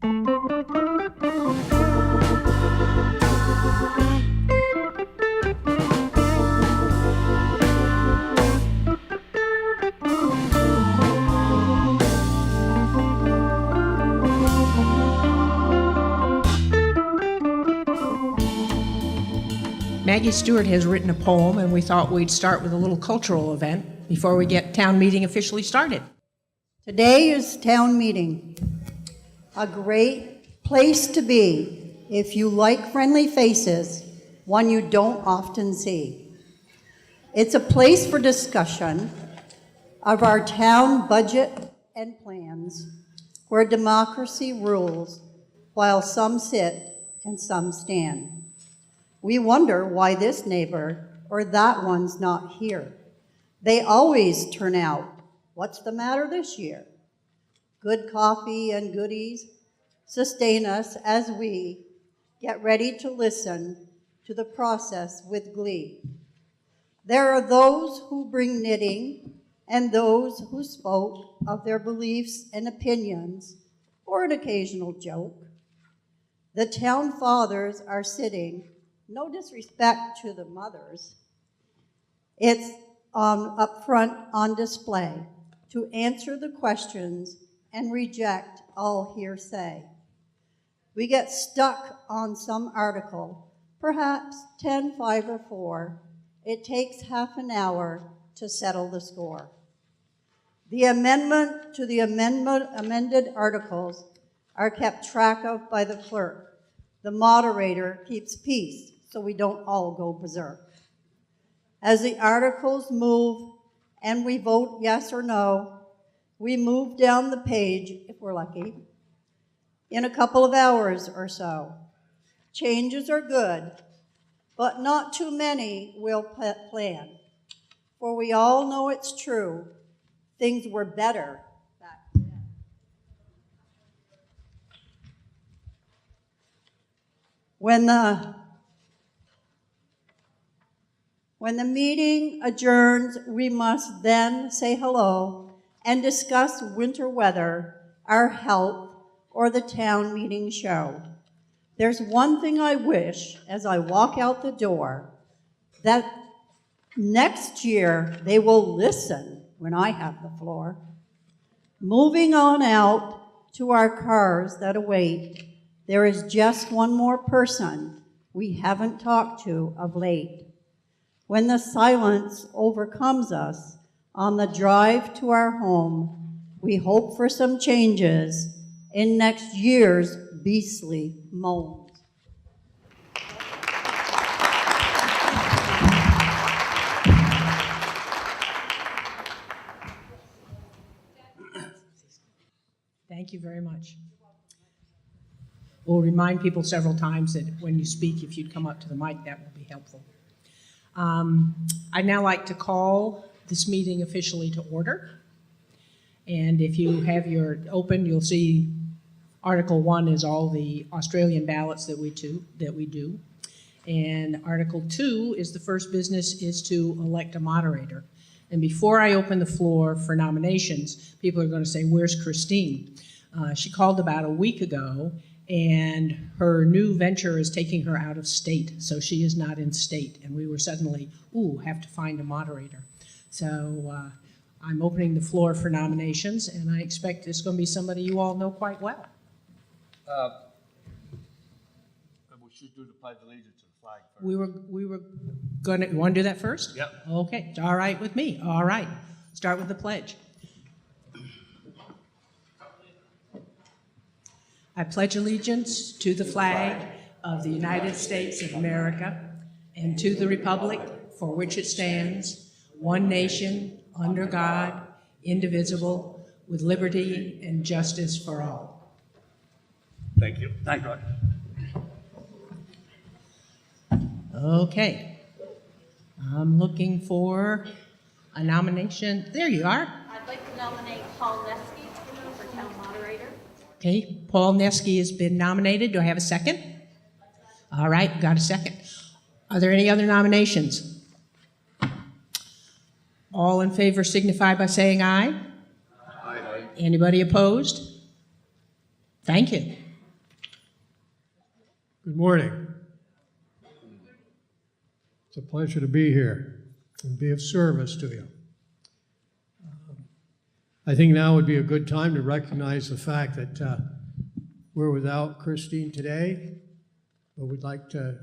Maggie Stewart has written a poem, and we thought we'd start with a little cultural event before we get town meeting officially started. Today is town meeting, a great place to be if you like friendly faces, one you don't often see. It's a place for discussion of our town budget and plans, where democracy rules while some sit and some stand. We wonder why this neighbor or that one's not here. They always turn out. What's the matter this year? Good coffee and goodies sustain us as we get ready to listen to the process with glee. There are those who bring knitting and those who spoke of their beliefs and opinions or an occasional joke. The town fathers are sitting. No disrespect to the mothers. It's up front on display to answer the questions and reject all hearsay. We get stuck on some article, perhaps 10, 5, or 4. It takes half an hour to settle the score. The amendment to the amended articles are kept track of by the clerk. The moderator keeps peace, so we don't all go berserk. As the articles move and we vote yes or no, we move down the page, if we're lucky, in a couple of hours or so. Changes are good, but not too many will plan. For we all know it's true, things were better back then. When the meeting adjourns, we must then say hello and discuss winter weather, our health, or the town meeting show. There's one thing I wish as I walk out the door, that next year they will listen when I have the floor. Moving on out to our cars that await, there is just one more person we haven't talked to of late. When the silence overcomes us on the drive to our home, we hope for some changes in next year's beastly moans. Thank you very much. We'll remind people several times that when you speak, if you'd come up to the mic, that would be helpful. I'd now like to call this meeting officially to order. And if you have your open, you'll see Article 1 is all the Australian ballots that we do. And Article 2 is the first business is to elect a moderator. And before I open the floor for nominations, people are going to say, where's Christine? She called about a week ago, and her new venture is taking her out of state, so she is not in state. And we were suddenly, have to find a moderator. So I'm opening the floor for nominations, and I expect it's going to be somebody you all know quite well. We should do the Pledge of Allegiance to the flag first. We were going to, you want to do that first? Yep. Okay, it's all right with me. All right, start with the pledge. I pledge allegiance to the flag of the United States of America and to the republic for which it stands, one nation, under God, indivisible, with liberty and justice for all. Thank you. Thank God. Okay. I'm looking for a nomination. There you are. I'd like to nominate Paul Nesky for town moderator. Okay, Paul Nesky has been nominated. Do I have a second? All right, got a second. Are there any other nominations? All in favor signify by saying aye. Aye. Anybody opposed? Thank you. Good morning. It's a pleasure to be here and be of service to you. I think now would be a good time to recognize the fact that we're without Christine today, but we'd like to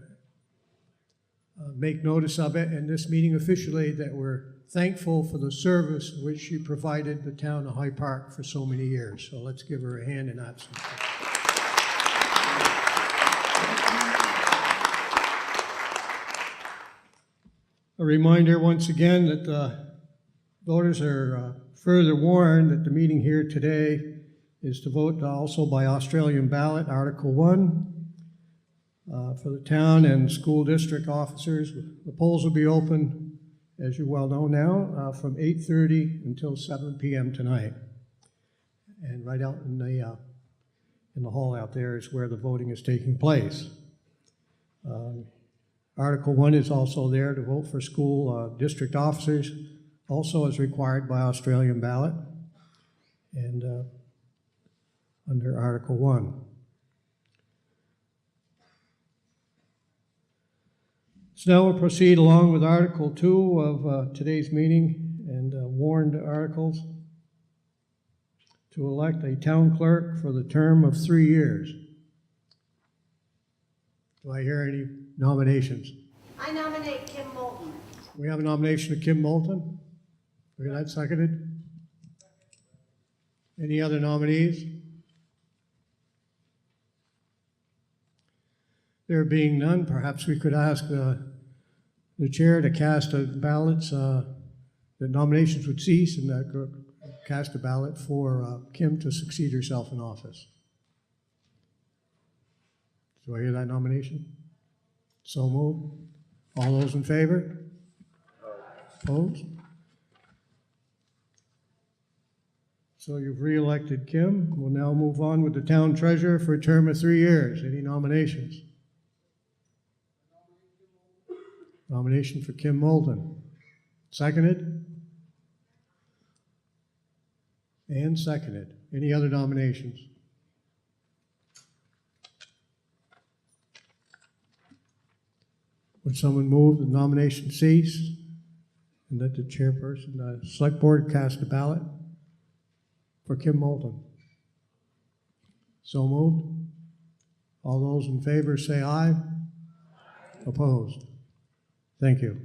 make notice of it in this meeting officially that we're thankful for the service which she provided the town of Hyde Park for so many years. So let's give her a hand in that. A reminder once again that voters are further warned that the meeting here today is to vote also by Australian ballot, Article 1, for the town and school district officers. The polls will be open, as you well know now, from 8:30 until 7 p.m. tonight. And right out in the hall out there is where the voting is taking place. Article 1 is also there to vote for school district officers, also as required by Australian ballot, and under Article 1. So now we'll proceed along with Article 2 of today's meeting and warned articles to elect a town clerk for the term of 3 years. Do I hear any nominations? I nominate Kim Moulton. We have a nomination of Kim Moulton. We got that seconded. Any other nominees? There being none, perhaps we could ask the chair to cast a ballots, the nominations would cease, and cast a ballot for Kim to succeed herself in office. Do I hear that nomination? So moved. All those in favor? Opposed? So you've re-elected Kim. We'll now move on with the town treasurer for a term of 3 years. Any nominations? Nomination for Kim Moulton. Seconded? And seconded. Any other nominations? Would someone move the nomination cease and let the chairperson, the select board, cast a ballot for Kim Moulton? So moved. All those in favor say aye. Opposed? Thank you.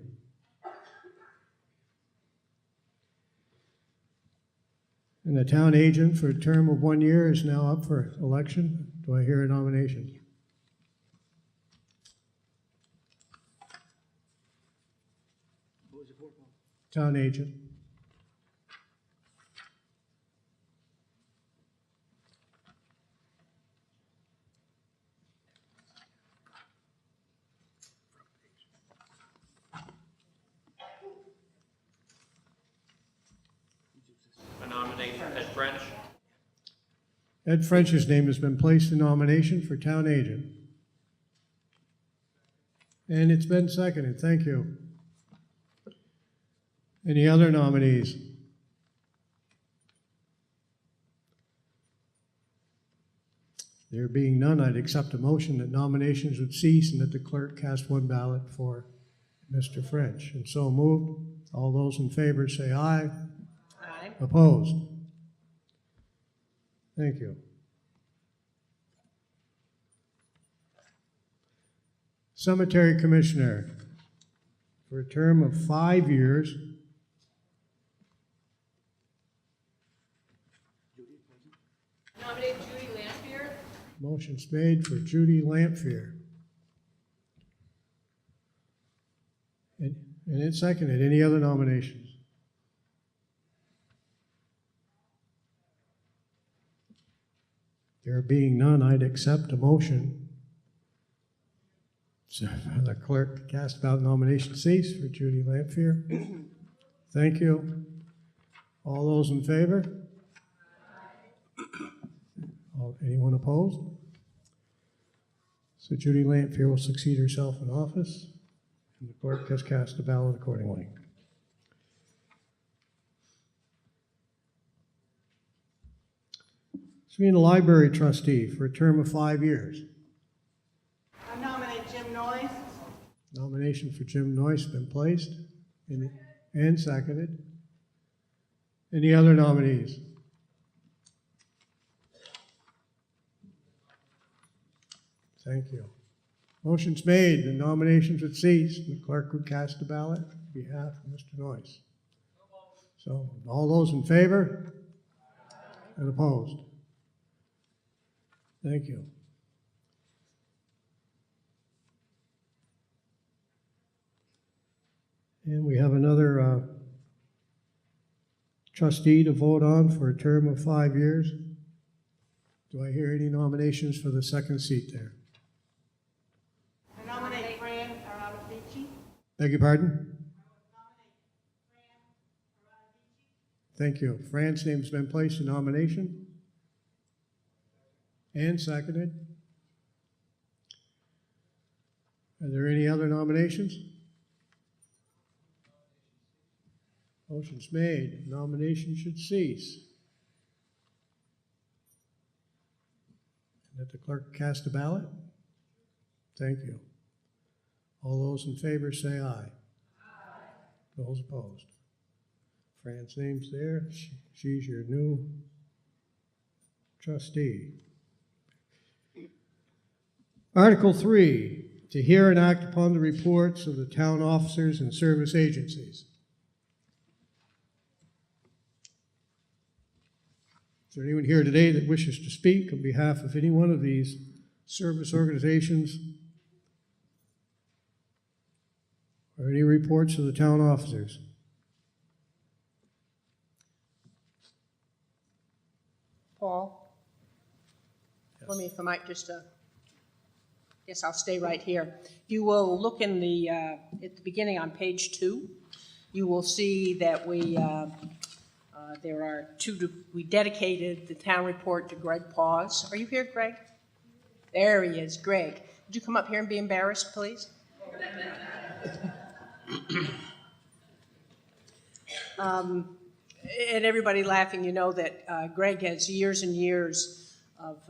And the town agent for a term of 1 year is now up for election. Do I hear a nomination? Town agent. I nominate Ed French. Ed French's name has been placed in nomination for town agent. And it's been seconded. Thank you. Any other nominees? There being none, I'd accept a motion that nominations would cease and that the clerk cast one ballot for Mr. French. And so moved. All those in favor say aye. Aye. Opposed? Thank you. Cemetery Commissioner for a term of 5 years. Nominate Judy Lampier. Motion's made for Judy Lampier. And it's seconded. Any other nominations? There being none, I'd accept a motion. So the clerk cast ballot nomination cease for Judy Lampier. Thank you. All those in favor? Anyone opposed? So Judy Lampier will succeed herself in office, and the clerk has cast a ballot accordingly. So being a library trustee for a term of 5 years. Nomination for Jim Noyce been placed and seconded. Any other nominees? Thank you. Motion's made, the nominations would cease. The clerk would cast a ballot on behalf of Mr. Noyce. So, all those in favor? And opposed? Thank you. And we have another trustee to vote on for a term of 5 years. Do I hear any nominations for the second seat there? I nominate Fran Aradavici. Beg your pardon? Thank you. Fran's name's been placed in nomination and seconded. Are there any other nominations? Motion's made. Nomination should cease. Let the clerk cast a ballot. Thank you. All those in favor say aye. Aye. Those opposed? Fran's name's there. She's your new trustee. Article 3, to hear and act upon the reports of the town officers and service agencies. Is there anyone here today that wishes to speak on behalf of any one of these service organizations or any reports of the town officers? Paul? Let me, if I might just, guess I'll stay right here. If you will look in the, at the beginning on page 2, you will see that there are we dedicated the town report to Greg Paws. Are you here, Greg? There he is, Greg. Would you come up here and be embarrassed, please? And everybody laughing, you know that Greg has years and years of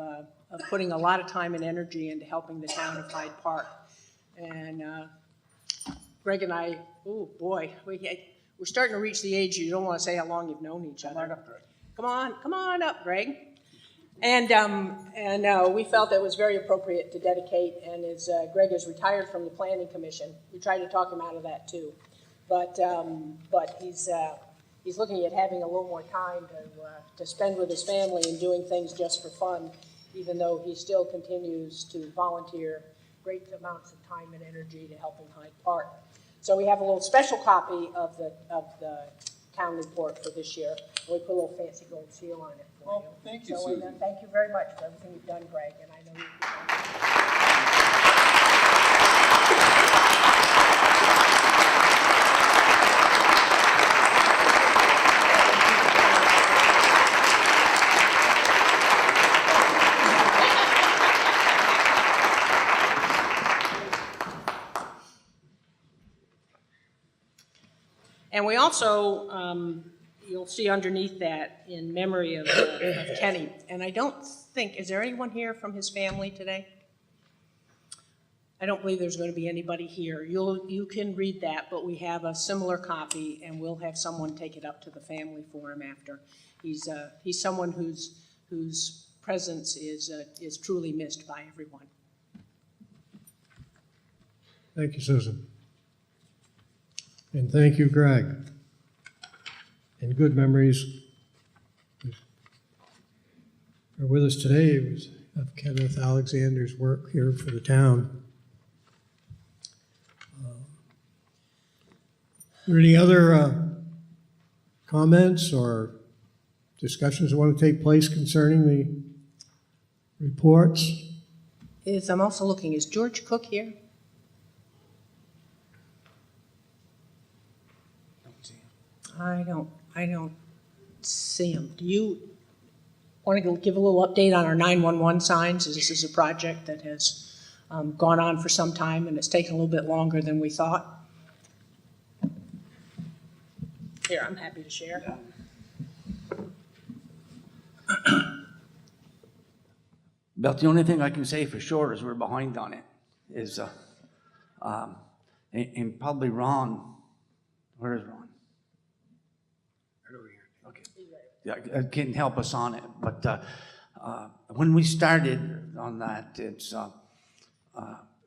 putting a lot of time and energy into helping the town of Hyde Park. And Greg and I, oh boy, we're starting to reach the age you don't want to say how long you've known each other. Come on up, Greg. And we felt it was very appropriate to dedicate, and as Greg is retired from the Planning Commission, we tried to talk him out of that too. But he's looking at having a little more time to spend with his family and doing things just for fun, even though he still continues to volunteer great amounts of time and energy to helping Hyde Park. So we have a little special copy of the town report for this year. We put a little fancy gold seal on it for you. Thank you, So, Susan. thank you very much for everything you've done, Greg, and I know And we also, you'll see underneath that, in memory of Kenny. And I don't think, is there anyone here from his family today? I don't believe there's going to be anybody here. You can read that, but we have a similar copy, and we'll have someone take it up to the family for him after. He's someone whose presence is truly missed by everyone. Thank you, Susan. And thank you, Greg. And good memories are with us today of Kenneth Alexander's work here for the town. Are there any other comments or discussions that want to take place concerning the reports? I'm also looking, is George Cook here? I don't see him. Do you want to give a little update on our 911 signs? This is a project that has gone on for some time, and it's taken a little bit longer than we thought. Here, I'm happy to share. About the only thing I can say for sure is we're behind on it. and probably Ron, where is Ron? Right over here. Okay. Yeah, can help us on it, but when we started on that, it's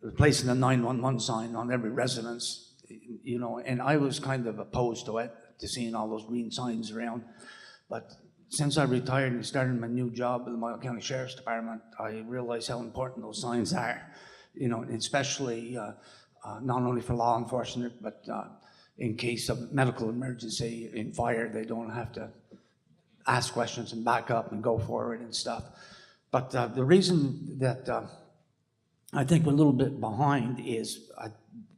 replacing the 911 sign on every residence, you know, and I was kind of opposed to it, to seeing all those green signs around. But since I retired and started my new job with the Moyle County Sheriff's Department, I realized how important those signs are, you know, and especially not only for law enforcement, but in case of medical emergency, in fire, they don't have to ask questions and back up and go forward and stuff. But the reason that I think we're a little bit behind is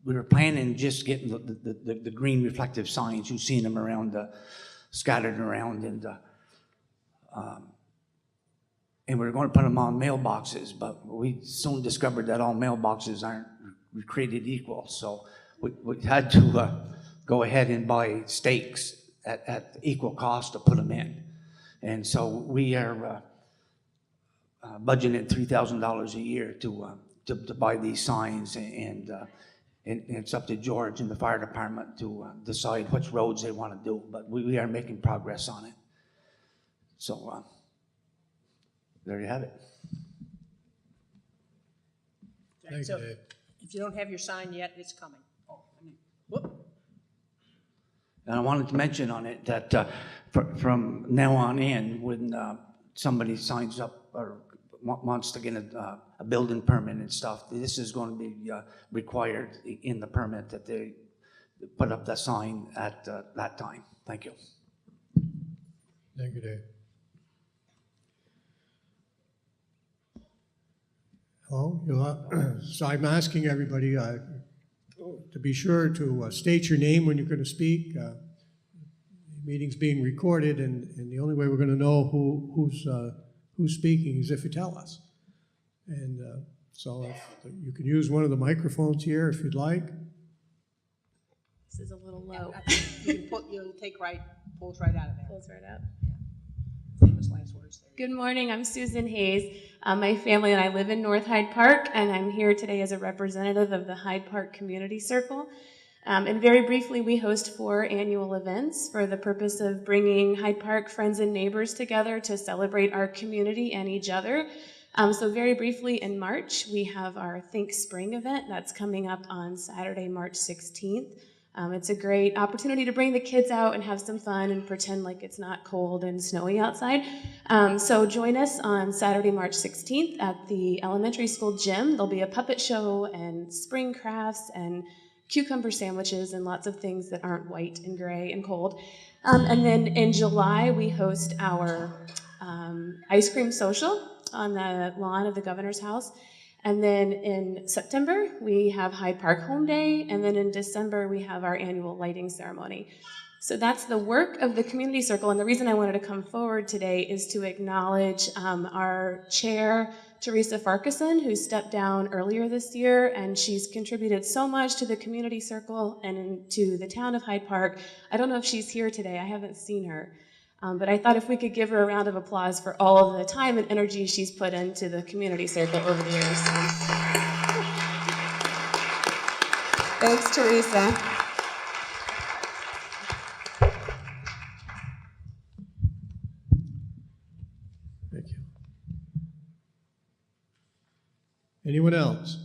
we were planning just getting the green reflective signs. You've seen them around, scattered around, and we were going to put them on mailboxes, but we soon discovered that all mailboxes aren't created equal. So we had to go ahead and buy stakes at equal cost to put them in. And so we are budgeting $3,000 a year to buy these signs, and it's up to George and the fire department to decide which roads they want to do, but we are making progress on it. So there you have it. Thank So you, Dave. if you don't have your sign yet, it's coming. Oh, I mean, whoop. And I wanted to mention on it that from now on in, when somebody signs up or wants to get a building permit and stuff, this is going to be required in the permit that they put up that sign at that time. Thank you. Thank you, Dave. Hello, so I'm asking everybody to be sure to state your name when you're going to speak. The meeting's being recorded, and the only way we're going to know who's speaking is if you tell us. And so if you can use one of the microphones here if you'd like. This is a little low. You'll take right, pulls right out of there. Pulls right up. Famous last words there. Good morning, I'm Susan Hayes. My family and I live in North Hyde Park, and I'm here today as a representative of the Hyde Park Community Circle. And very briefly, we host 4 annual events for the purpose of bringing Hyde Park friends and neighbors together to celebrate our community and each other. So very briefly, in March, we have our Think Spring event that's coming up on Saturday, March 16th. It's a great opportunity to bring the kids out and have some fun and pretend like it's not cold and snowy outside. So join us on Saturday, March 16th at the elementary school gym. There'll be a puppet show and spring crafts and cucumber sandwiches and lots of things that aren't white and gray and cold. And then in July, we host our ice cream social on the lawn of the governor's house. And then in September, we have Hyde Park Home Day, and then in December, we have our annual lighting ceremony. So that's the work of the Community Circle, and the reason I wanted to come forward today is to acknowledge our chair, Teresa Farquharson, who stepped down earlier this year, and she's contributed so much to the Community Circle and to the town of Hyde Park. I don't know if she's here today. I haven't seen her. But I thought if we could give her a round of applause for all of the time and energy she's put into the Community Circle over the years. Thanks, Teresa. Thank you. Anyone else?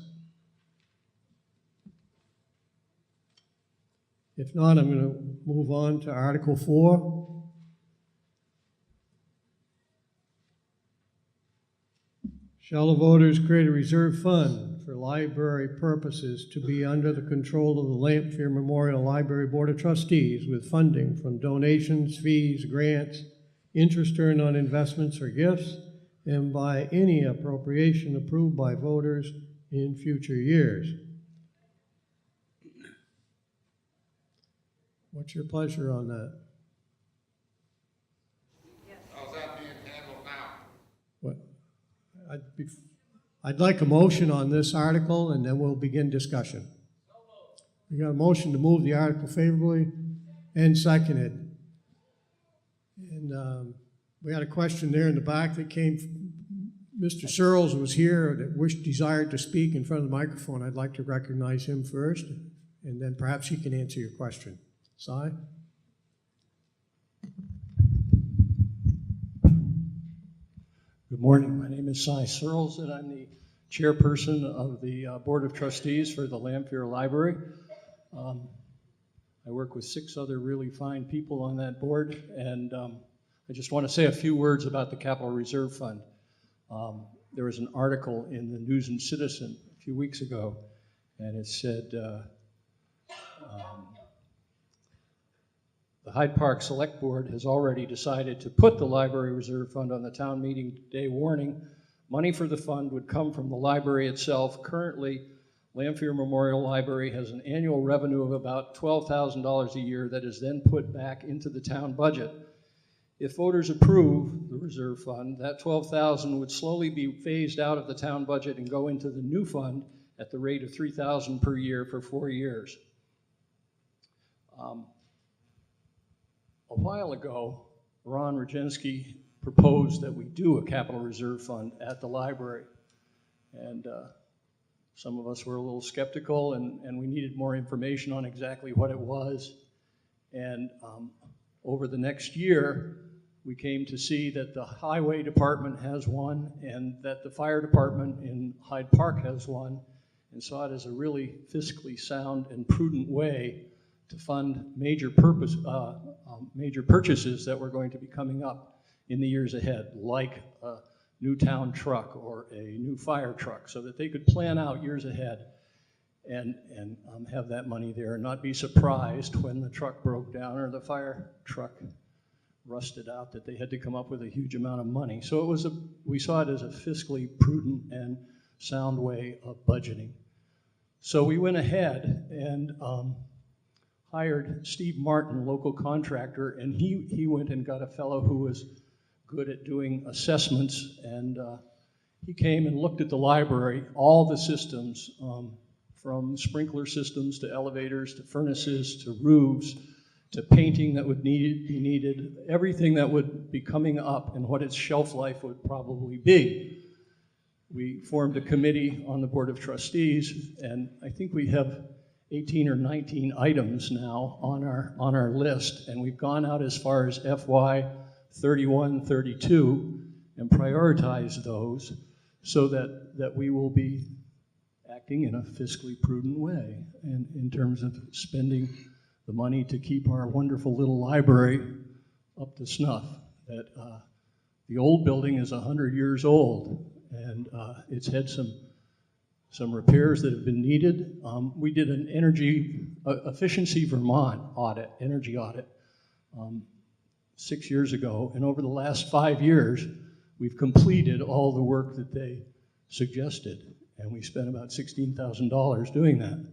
If not, I'm going to move on to Article 4. Shall the voters create a reserve fund for library purposes to be under the control of the Lamphere Memorial Library Board of Trustees with funding from donations, fees, grants, interest earned on investments or gifts, and by any appropriation approved by voters in future years? What's your pleasure on that? How's that being handled now? What? I'd like a motion on this article, and then we'll begin discussion. We got a motion to move the article favorably and seconded. And we had a question there in the back that came from Mr. Searles was here that desired to speak in front of the microphone. I'd like to recognize him first, and then perhaps he can answer your question. Si? Good morning. My name is Cy Searles, and I'm the chairperson of the Board of Trustees for the Lamphere Library. I work with 6 other really fine people on that board, and I just want to say a few words about the Capital Reserve Fund. There was an article in the News and Citizen a few weeks ago, and it said, the Hyde Park Selectboard has already decided to put the Library Reserve Fund on the town meeting day warning. Money for the fund would come from the library itself. Currently, Lamphere Memorial Library has an annual revenue of about $12,000 a year that is then put back into the town budget. If voters approve the reserve fund, that $12,000 would slowly be phased out of the town budget and go into the new fund at the rate of $3,000 per year for 4 years. A while ago, Ron Rogensky proposed that we do a capital reserve fund at the library. And some of us were a little skeptical, and we needed more information on exactly what it was. And over the next year, we came to see that the highway department has one and that the fire department in Hyde Park has one, and saw it as a really fiscally sound and prudent way to fund major purchases that were going to be coming up in the years ahead, like a new town truck or a new fire truck, so that they could plan out years ahead and have that money there and not be surprised when the truck broke down or the fire truck rusted out that they had to come up with a huge amount of money. So we saw it as a fiscally prudent and sound way of budgeting. So we went ahead and hired Steve Martin, local contractor, and he went and got a fellow who was good at doing assessments, and he came and looked at the library, all the systems, from sprinkler systems to elevators to furnaces to roofs to painting that would be needed, everything that would be coming up and what its shelf life would probably be. We formed a committee on the Board of Trustees, and I think we have 18 or 19 items now on our list, and we've gone out as far as FY 31, 32 and prioritized those so that we will be acting in a fiscally prudent way and in terms of spending the money to keep our wonderful little library up to snuff. That the old building is 100 years old, and it's had some repairs that have been needed. We did an energy efficiency Vermont audit, energy audit, 6 years ago, and over the last 5 years, we've completed all the work that they suggested, and we spent about $16,000 doing that.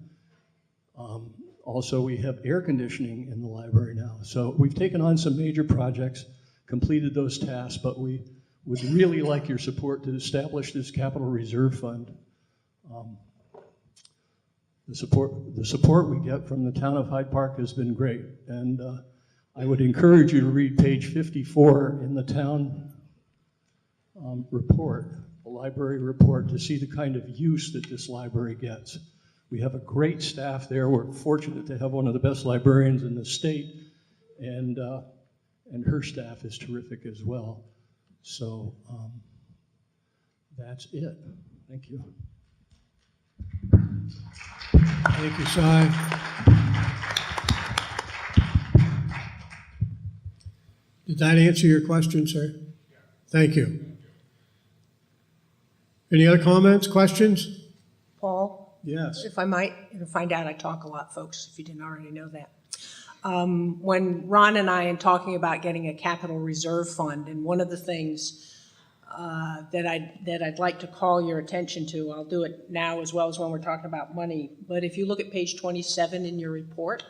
Also, we have air conditioning in the library now. So we've taken on some major projects, completed those tasks, but we would really like your support to establish this capital reserve fund. The support we get from the town of Hyde Park has been great, and I would encourage you to read page 54 in the town report, the library report, to see the kind of use that this library gets. We have a great staff there. We're fortunate to have one of the best librarians in the state, and her staff is terrific as well. So that's it. Thank you. Thank you, Si. Did that answer your question, sir? Thank you. Any other comments, questions? Paul? Yes. If I might, you'll find out I talk a lot, folks, if you didn't already know that. When Ron and I are talking about getting a capital reserve fund, and one of the things that I'd like to call your attention to, I'll do it now as well as when we're talking about money, but if you look at page 27 in your report,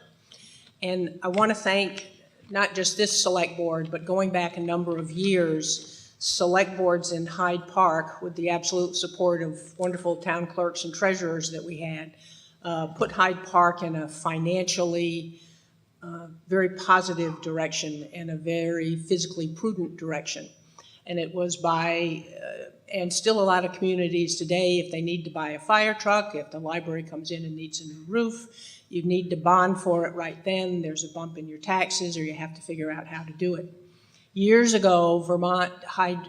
and I want to thank not just this select board, but going back a number of years, select boards in Hyde Park, with the absolute support of wonderful town clerks and treasurers that we had, put Hyde Park in a financially very positive direction and a very physically prudent direction. And it was by, and still a lot of communities today, if they need to buy a fire truck, if the library comes in and needs a new roof, You need to bond for it right then, there's a bump in your taxes, or you have to figure out how to do it. Years ago, Vermont,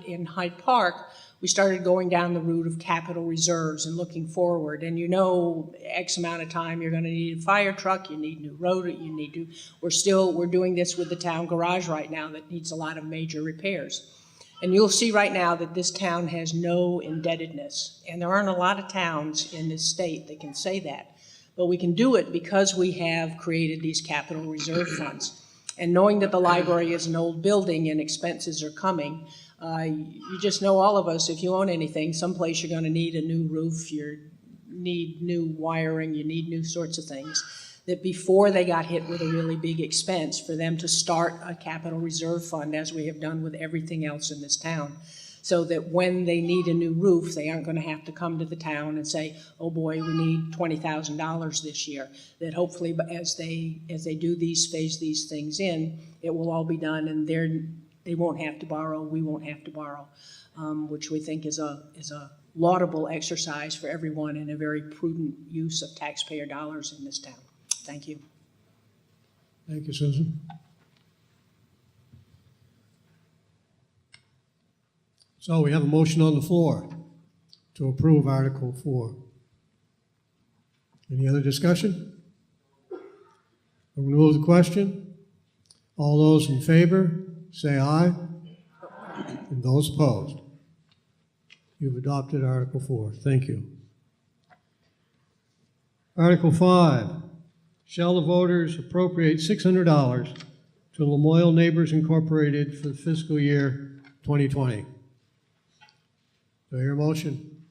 in Hyde Park, we started going down the route of capital reserves and looking forward. And you know, X amount of time, you're gonna need a fire truck, you need new road, you need to, we're doing this with the town garage right now that needs a lot of major repairs. And you'll see right now that this town has no indebtedness. And there aren't a lot of towns in this state that can say that. But we can do it because we have created these capital reserve funds. And knowing that the library is an old building and expenses are coming, you just know, all of us, if you own anything, someplace you're gonna need a new roof, you need new wiring, you need new sorts of things, that before they got hit with a really big expense, for them to start a capital reserve fund, as we have done with everything else in this town, so that when they need a new roof, they aren't gonna have to come to the town and say, oh boy, we need $20,000 this year. That hopefully, as they do phase these things in, it will all be done, and they won't have to borrow, we won't have to borrow, which we think is a laudable exercise for everyone and a very prudent use of taxpayer dollars in this town. Thank you. Thank you, Susan. So we have a motion on the floor to approve Article 4. Any other discussion? I'm going to move the question. All those in favor, say aye. And those opposed? You've adopted Article 4. Thank you. Article 5. Shall the voters appropriate $600 to Lamoille Neighbors Incorporated for the fiscal year 2020? Do I hear a motion?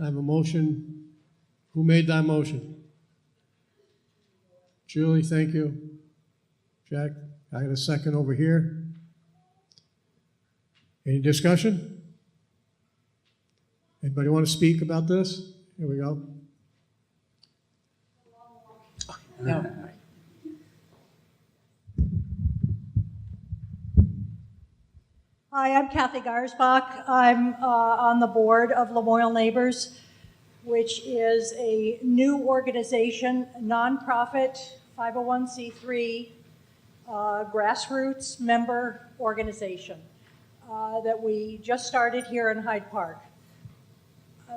I have a motion. Who made that motion? Julie, thank you. Jack, I got a second over here. Any discussion? Anybody want to speak about this? Here we go. No. Hi, I'm Kathy Garsbach. I'm on the board of Lamoille Neighbors, which is a new organization, nonprofit, 501c3, grassroots member organization that we just started here in Hyde Park.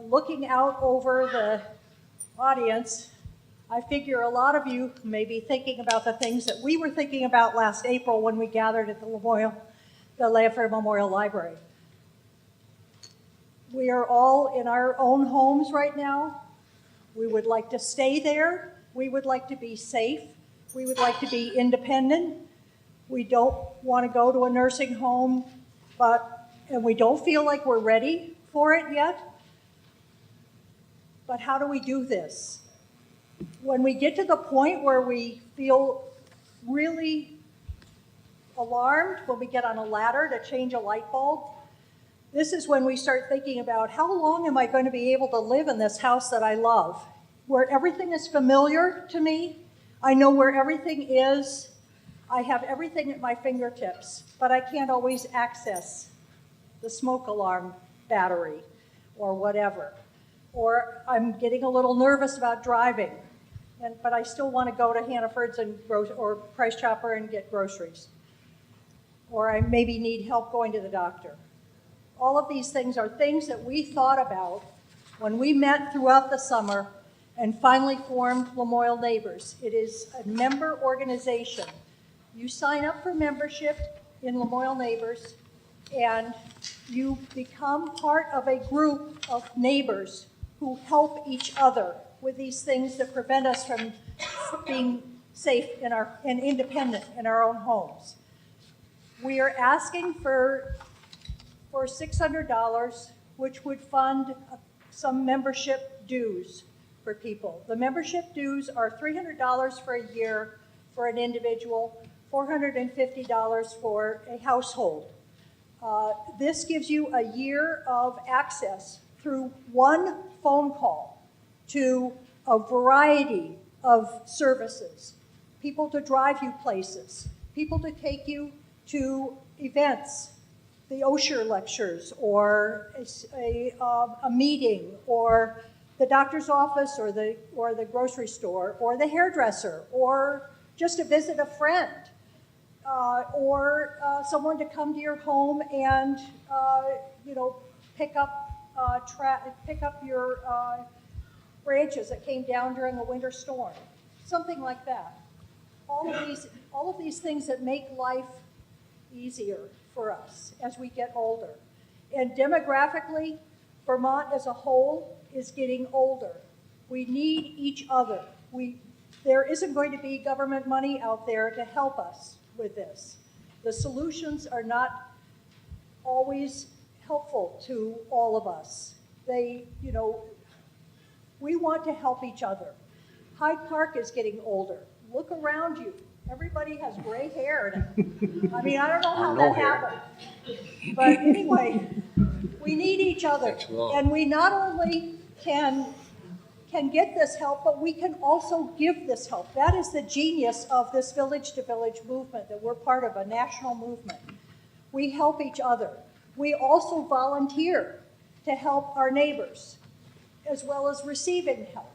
Looking out over the audience, I figure a lot of you may be thinking about the things that we were thinking about last April when we gathered at the Lanford Memorial Library. We are all in our own homes right now. We would like to stay there. We would like to be safe. We would like to be independent. We don't want to go to a nursing home, and we don't feel like we're ready for it yet. But how do we do this? When we get to the point where we feel really alarmed, when we get on a ladder to change a light bulb, this is when we start thinking about, how long am I going to be able to live in this house that I love, where everything is familiar to me? I know where everything is. I have everything at my fingertips, but I can't always access the smoke alarm battery or whatever. Or I'm getting a little nervous about driving, but I still want to go to Hannaford's or Price Chopper and get groceries. Or I maybe need help going to the doctor. All of these things are things that we thought about when we met throughout the summer and finally formed Lamoille Neighbors. It is a member organization. You sign up for membership in Lamoille Neighbors, and you become part of a group of neighbors who help each other with these things that prevent us from being safe and independent in our own homes. We are asking for $600, which would fund some membership dues for people. The membership dues are $300 for a year for an individual, $450 for a household. This gives you a year of access through one phone call to a variety of services, people to drive you places, people to take you to events, the Osher lectures, or a meeting, or the doctor's office or the grocery store or the hairdresser or just to visit a friend or someone to come to your home and, pick up your branches that came down during a winter storm, something like that. All of these things that make life easier for us as we get older. And demographically, Vermont as a whole is getting older. We need each other. There isn't going to be government money out there to help us with this. The solutions are not always helpful to all of us. We want to help each other. Hyde Park is getting older. Look around you. Everybody has gray hair now. I mean, I don't know how that happened. But anyway, we need each other. And we not only can get this help, but we can also give this help. That is the genius of this village-to-village movement, that we're part of a national movement. We help each other. We also volunteer to help our neighbors, as well as receiving help.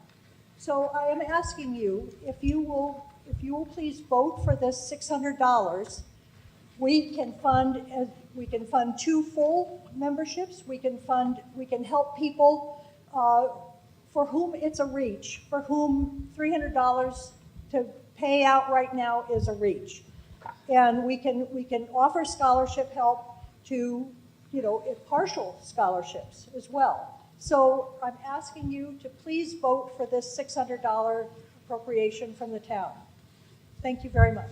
So I am asking you, if you will please vote for this $600. We can fund 2 full memberships. We can help people for whom it's a reach, for whom $300 to pay out right now is a reach. And we can offer scholarship help to, partial scholarships as well. So I'm asking you to please vote for this $600 appropriation from the town. Thank you very much.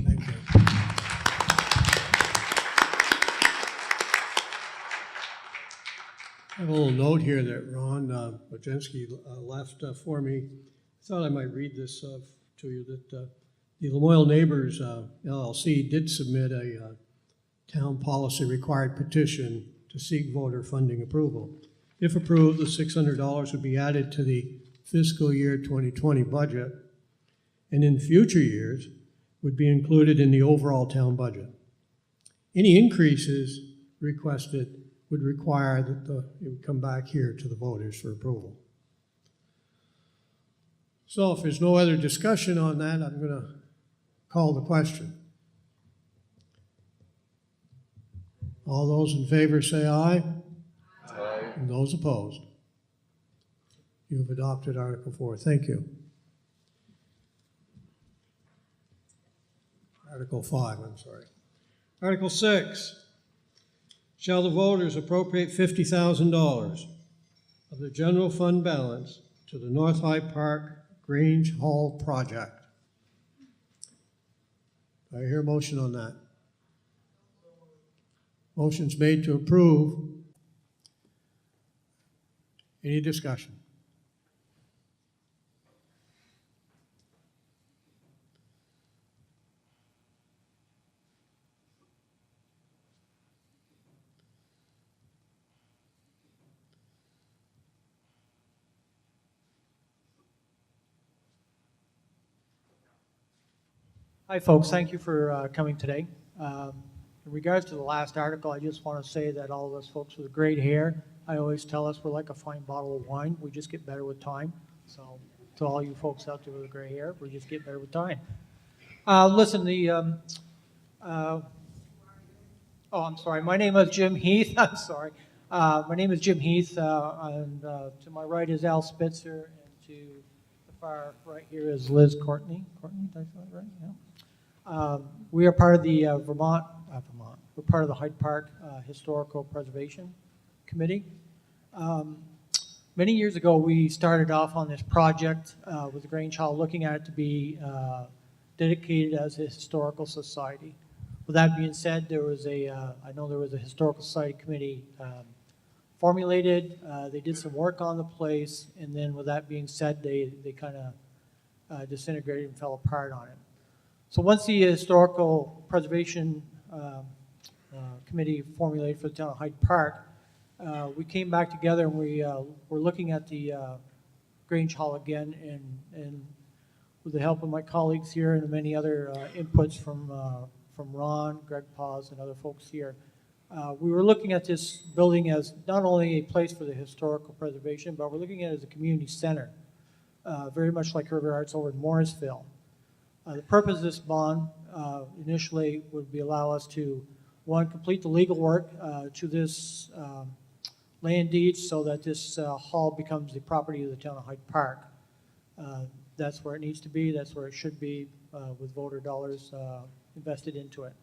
Thank you. I have a little note here that Ron Bojensky left for me. I thought I might read this to you, that the Lamoille Neighbors LLC did submit a town policy required petition to seek voter funding approval. If approved, the $600 would be added to the fiscal year 2020 budget, and in future years would be included in the overall town budget. Any increases requested would require that it would come back here to the voters for approval. So if there's no other discussion on that, I'm going to call the question. All those in favor say aye. Aye. And those opposed? You have adopted Article 4. Thank you. Article 5, I'm sorry. Article 6. Shall the voters appropriate $50,000 of the general fund balance to the North Hyde Park Grange Hall project? Do I hear a motion on that? Motion's made to approve. Any discussion? Hi, folks. Thank you for coming today. In regards to the last article, I just want to say that all of us folks with great hair, I always tell us we're like a fine bottle of wine. We just get better with time. So to all you folks out there with gray hair, we just get better with time. Listen, I'm sorry. My name is Jim Heath. I'm sorry. My name is Jim Heath, and to my right is Al Spitzer, and to the far right here is Liz Courtney. Courtney, did I say that right? Yeah. We are part of the we're part of the Hyde Park Historical Preservation Committee. Many years ago, we started off on this project with the Grange Hall, looking at it to be dedicated as a historical society. With that being said, there was I know there was a historical society committee formulated. They did some work on the place, and then with that being said, they kind of disintegrated and fell apart on it. So once the historical preservation committee formulated for the town of Hyde Park, we came back together and we were looking at the Grange Hall again, and with the help of my colleagues here and many other inputs from Ron, Greg Paz, and other folks here, We were looking at this building as not only a place for the historical preservation, but we're looking at it as a community center, very much like River Arts over in Morrisville. The purpose of this bond initially would be allow us to, one, complete the legal work to this land deed so that this hall becomes the property of the town of Hyde Park. That's where it needs to be, that's where it should be with voter dollars invested into it.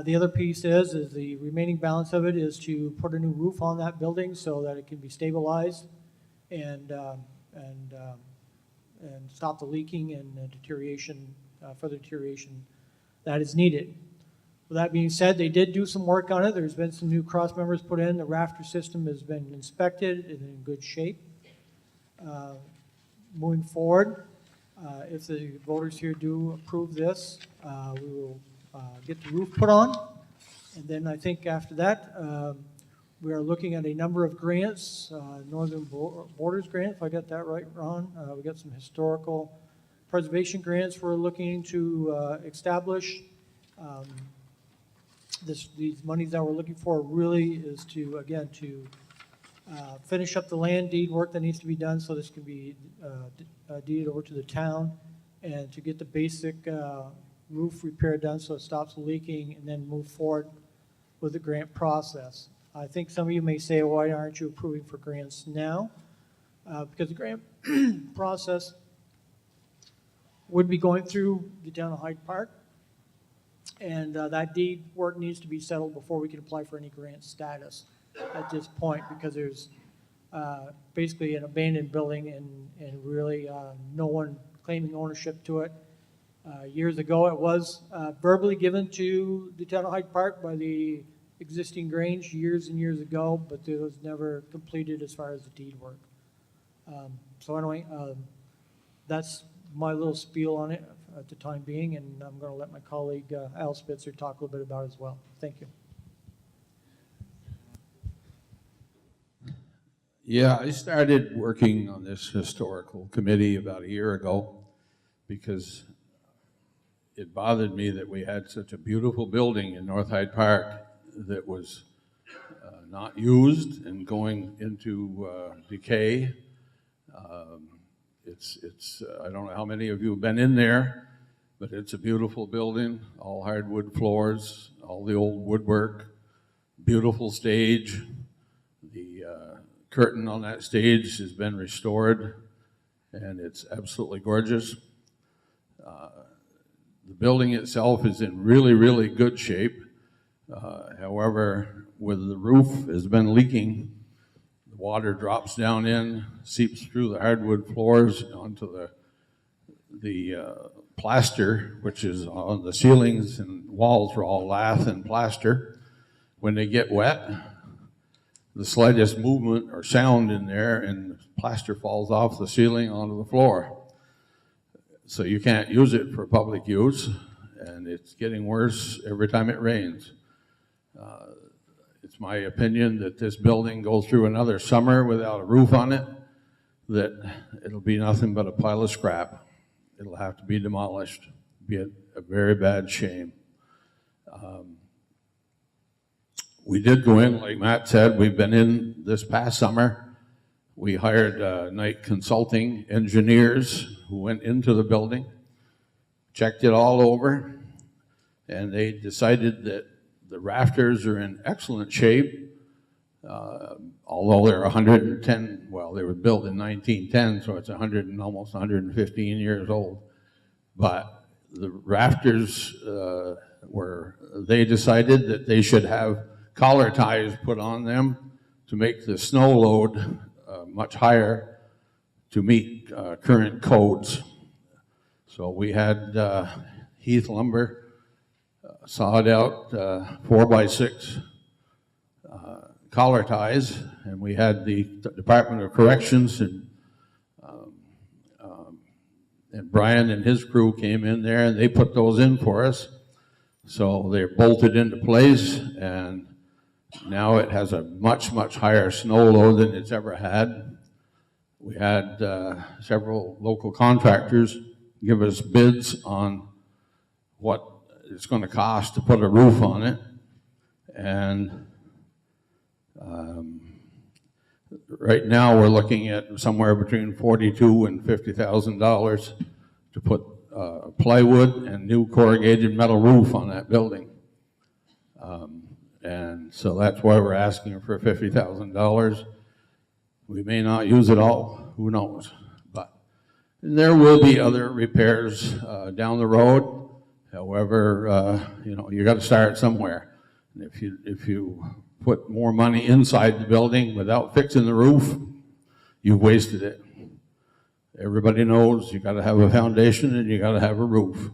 The other piece is the remaining balance of it is to put a new roof on that building so that it can be stabilized and stop the leaking and deterioration, further deterioration that is needed. With that being said, they did do some work on it. There's been some new cross members put in. The rafter system has been inspected and in good shape. Moving forward, if the voters here do approve this, we will get the roof put on. And then I think after that, we are looking at a number of grants, Northern Borders Grant, if I got that right, Ron. We got some historical preservation grants we're looking to establish. These monies that we're looking for really is to, again, to finish up the land deed work that needs to be done so this can be deeded over to the town, and to get the basic roof repair done so it stops leaking, and then move forward with the grant process. I think some of you may say, why aren't you approving for grants now? Because the grant process would be going through the town of Hyde Park, and that deed work needs to be settled before we can apply for any grant status at this point, because there's basically an abandoned building and really no one claiming ownership to it. Years ago, it was verbally given to the town of Hyde Park by the existing Grange years and years ago, but it was never completed as far as the deed work. So anyway, that's my little spiel on it at the time being, and I'm going to let my colleague Al Spitzer talk a little bit about it as well. Thank you. Yeah, I started working on this historical committee about a year ago because it bothered me that we had such a beautiful building in North Hyde Park that was not used and going into decay. I don't know how many of you have been in there, but it's a beautiful building, all hardwood floors, all the old woodwork, beautiful stage. The curtain on that stage has been restored, and it's absolutely gorgeous. The building itself is in really, really good shape. However, with the roof has been leaking, the water drops down in, seeps through the hardwood floors onto the plaster, which is on the ceilings and walls are all lath and plaster. When they get wet, the slightest movement or sound in there and the plaster falls off the ceiling onto the floor. So you can't use it for public use, and it's getting worse every time it rains. It's my opinion that this building goes through another summer without a roof on it, that it'll be nothing but a pile of scrap. It'll have to be demolished. It'll be a very bad shame. We did go in, like Matt said, we've been in this past summer. We hired night consulting engineers who went into the building, checked it all over, and they decided that the rafters are in excellent shape, although they're 110, well, they were built in 1910, so it's 100 and almost 115 years old. But the rafters they decided that they should have collar ties put on them to make the snow load much higher to meet current codes. So we had Heath lumber sawed out 4x6 collar ties, and we had the Department of Corrections and Brian and his crew came in there and they put those in for us. So they're bolted into place, and now it has a much, much higher snow load than it's ever had. We had several local contractors give us bids on what it's going to cost to put a roof on it, And right now, we're looking at somewhere between $42,000 and $50,000 to put plywood and new corrugated metal roof on that building. And so that's why we're asking for $50,000. We may not use it all, who knows? But there will be other repairs down the road. However, you know, you got to start somewhere. And if you put more money inside the building without fixing the roof, you've wasted it. Everybody knows you got to have a foundation and you got to have a roof.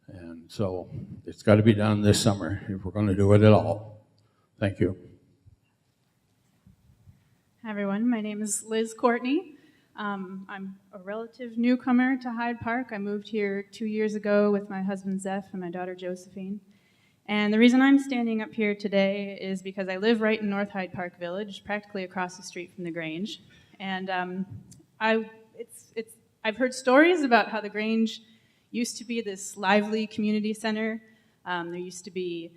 And so it's got to be done this summer if we're going to do it at all. Thank you. Hi everyone, my name is Liz Courtney. I'm a relative newcomer to Hyde Park. I moved here 2 years ago with my husband Zeph and my daughter Josephine. And the reason I'm standing up here today is because I live right in North Hyde Park Village, practically across the street from the Grange. And I've heard stories about how the Grange used to be this lively community center. There used to be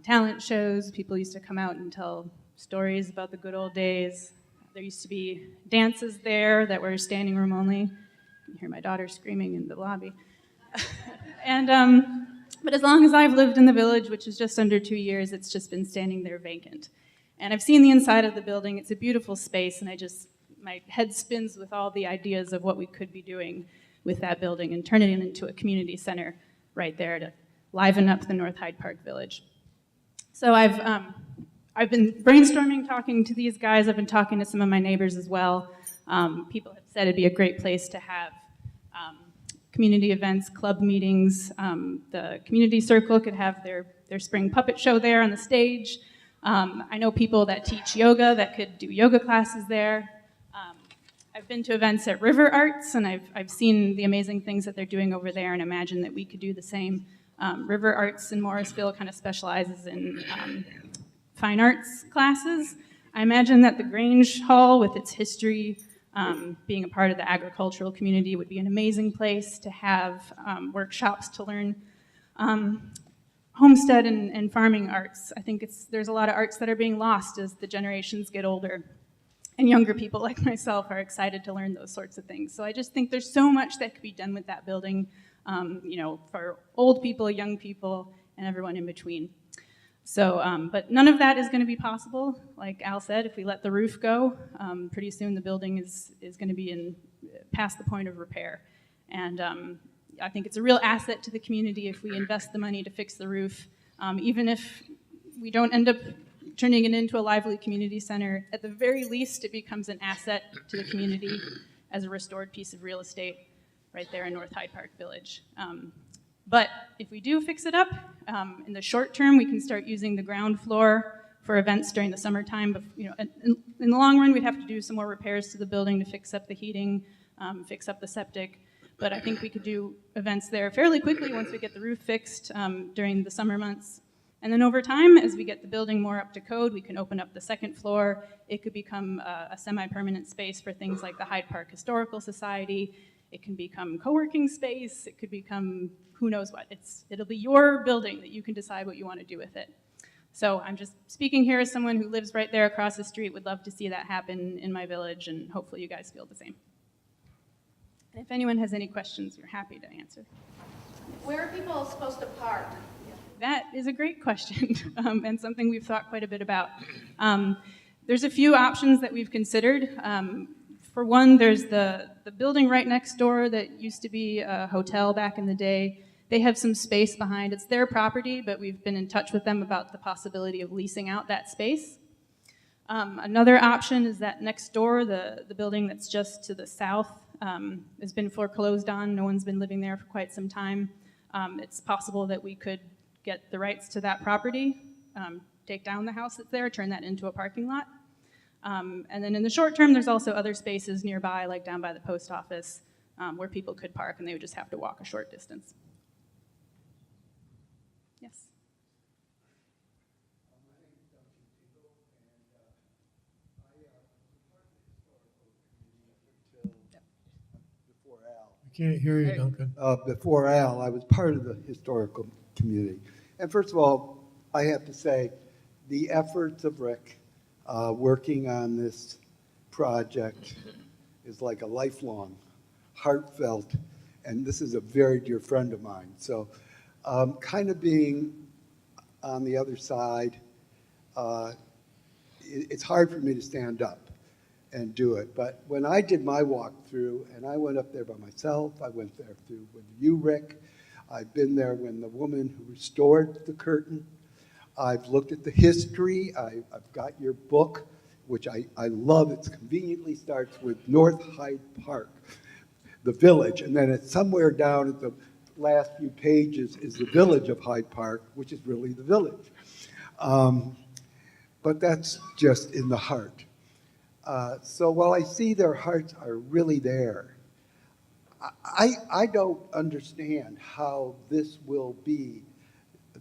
talent shows. People used to come out and tell stories about the good old days. There used to be dances there that were standing room only. You can hear my daughter screaming in the lobby. But as long as I've lived in the village, which is just under 2 years, it's just been standing there vacant. And I've seen the inside of the building. It's a beautiful space, and my head spins with all the ideas of what we could be doing with that building and turning it into a community center right there to liven up the North Hyde Park Village. So I've been brainstorming, talking to these guys. I've been talking to some of my neighbors as well. People have said it'd be a great place to have community events, club meetings. The community circle could have their spring puppet show there on the stage. I know people that teach yoga that could do yoga classes there. I've been to events at River Arts, and I've seen the amazing things that they're doing over there and imagine that we could do the same. River Arts in Morrisville kind of specializes in fine arts classes. I imagine that the Grange Hall, with its history, being a part of the agricultural community, would be an amazing place to have workshops to learn homestead and farming arts. I think there's a lot of arts that are being lost as the generations get older, and younger people like myself are excited to learn those sorts of things. So I just think there's so much that could be done with that building, you know, for old people, young people, and everyone in between. So, but none of that is going to be possible, like Al said, if we let the roof go. Pretty soon the building is going to be past the point of repair. And I think it's a real asset to the community if we invest the money to fix the roof. Even if we don't end up turning it into a lively community center, at the very least it becomes an asset to the community as a restored piece of real estate right there in North Hyde Park Village. But if we do fix it up, in the short term, we can start using the ground floor for events during the summertime. But, you know, in the long run, we'd have to do some more repairs to the building to fix up the heating, fix up the septic. But I think we could do events there fairly quickly once we get the roof fixed during the summer months. And then over time, as we get the building more up to code, we can open up the second floor. It could become a semi-permanent space for things like the Hyde Park Historical Society. It can become co-working space. It could become who knows what. It'll be your building that you can decide what you want to do with it. So I'm just speaking here as someone who lives right there across the street, would love to see that happen in my village, and hopefully you guys feel the same. And if anyone has any questions, we're happy to answer. Where are people supposed to park? That is a great question, and something we've thought quite a bit about. There's a few options that we've considered. For one, there's the building right next door that used to be a hotel back in the day. They have some space behind. It's their property, but we've been in touch with them about the possibility of leasing out that space. Another option is that next door, the building that's just to the south, has been foreclosed on. No one's been living there for quite some time. It's possible that we could get the rights to that property, take down the house that's there, turn that into a parking lot. And then in the short term, there's also other spaces nearby, like down by the post office, where people could park and they would just have to walk a short distance. Yes? I can't hear you, Duncan. Before Al, I was part of the historical community. And first of all, I have to say, the efforts of Rick working on this project is like a lifelong, heartfelt, and this is a very dear friend of mine. So kind of being on the other side, it's hard for me to stand up and do it. But when I did my walkthrough, and I went up there by myself, I went there through with you, Rick. I've been there when the woman who restored the curtain. I've looked at the history. I've got your book, which I love. It conveniently starts with North Hyde Park, the village, and then it's somewhere down at the last few pages is the village of Hyde Park, which is really the village. But that's just in the heart. So while I see their hearts are really there, I don't understand how this will be,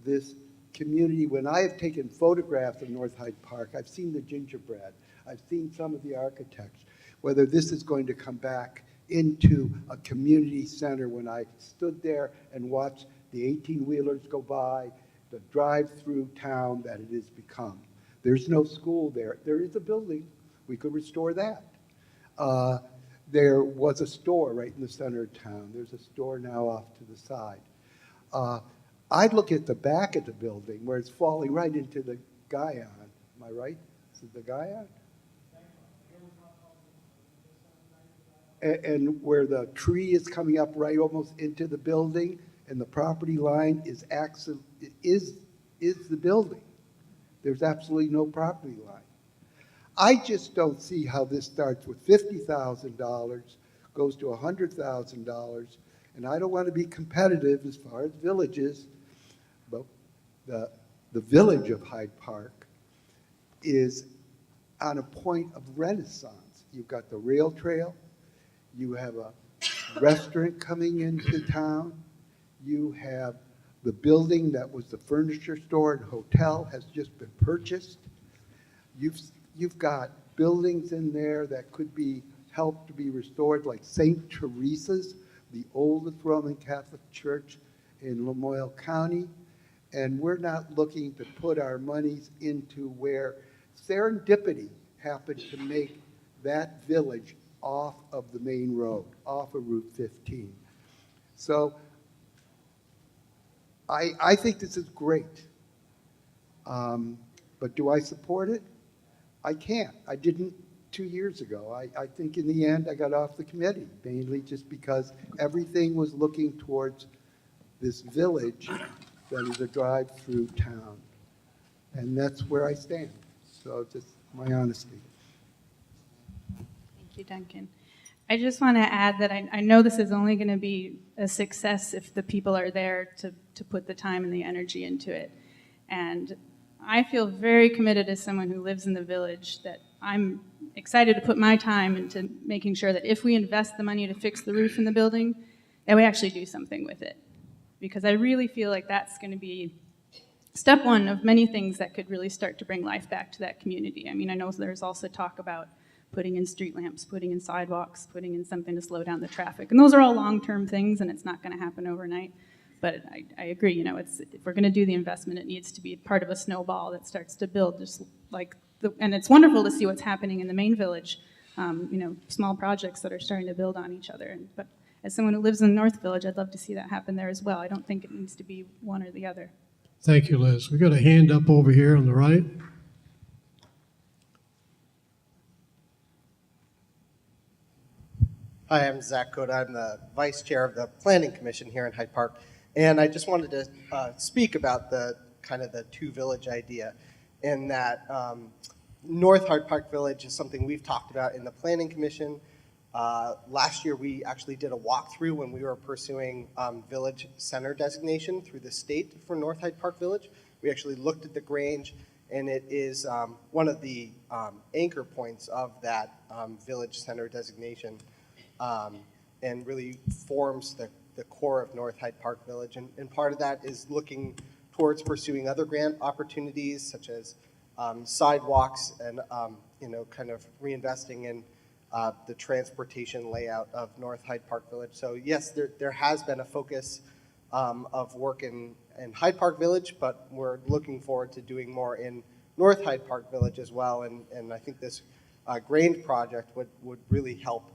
this community. When I have taken photographs of North Hyde Park, I've seen the gingerbread, I've seen some of the architecture, whether this is going to come back into a community center. When I stood there and watched the 18-wheelers go by, the drive-through town that it has become. There's no school there. There is a building. We could restore that. There was a store right in the center of town. There's a store now off to the side. I'd look at the back of the building where it's falling right into the Guyon. Am I right? Is it the Guyon? And where the tree is coming up right almost into the building, and the property line is the building. There's absolutely no property line. I just don't see how this starts with $50,000, goes to $100,000, and I don't want to be competitive as far as villages, but the village of Hyde Park is on a point of renaissance. You've got the rail trail, you have a restaurant coming into town, you have the building that was the furniture store and hotel has just been purchased. You've got buildings in there that could be helped to be restored, like St. Teresa's, the oldest Roman Catholic church in Lamoille County. And we're not looking to put our monies into where serendipity happened to make that village off of the main road, off of Route 15. So I think this is great. But do I support it? I can't. I didn't 2 years ago. I think in the end I got off the committee, mainly just because everything was looking towards this village that is a drive-through town. And that's where I stand. So just my honesty. Thank you, Duncan. I just want to add that I know this is only going to be a success if the people are there to put the time and the energy into it. And I feel very committed as someone who lives in the village that I'm excited to put my time into making sure that if we invest the money to fix the roof in the building, that we actually do something with it. Because I really feel like that's going to be step one of many things that could really start to bring life back to that community. I mean, I know there's also talk about putting in street lamps, putting in sidewalks, putting in something to slow down the traffic. And those are all long-term things, and it's not going to happen overnight. But I agree, you know, if we're going to do the investment, it needs to be part of a snowball that starts to build, just like and it's wonderful to see what's happening in the main village, you know, small projects that are starting to build on each other. But as someone who lives in the North Village, I'd love to see that happen there as well. I don't think it needs to be one or the other. Thank you, Liz. We got a hand up over here on the right. Hi, I'm Zach Coda. I'm the Vice Chair of the Planning Commission here in Hyde Park. And I just wanted to speak about the kind of the two-village idea, in that North Hyde Park Village is something we've talked about in the Planning Commission. Last year, we actually did a walkthrough when we were pursuing village center designation through the state for North Hyde Park Village. We actually looked at the Grange, and it is one of the anchor points of that village center designation, and really forms the core of North Hyde Park Village. And part of that is looking towards pursuing other grant opportunities, such as sidewalks and you know, kind of reinvesting in the transportation layout of North Hyde Park Village. So yes, there has been a focus of work in in Hyde Park Village, but we're looking forward to doing more in North Hyde Park Village as well. And I think this Grange project would really help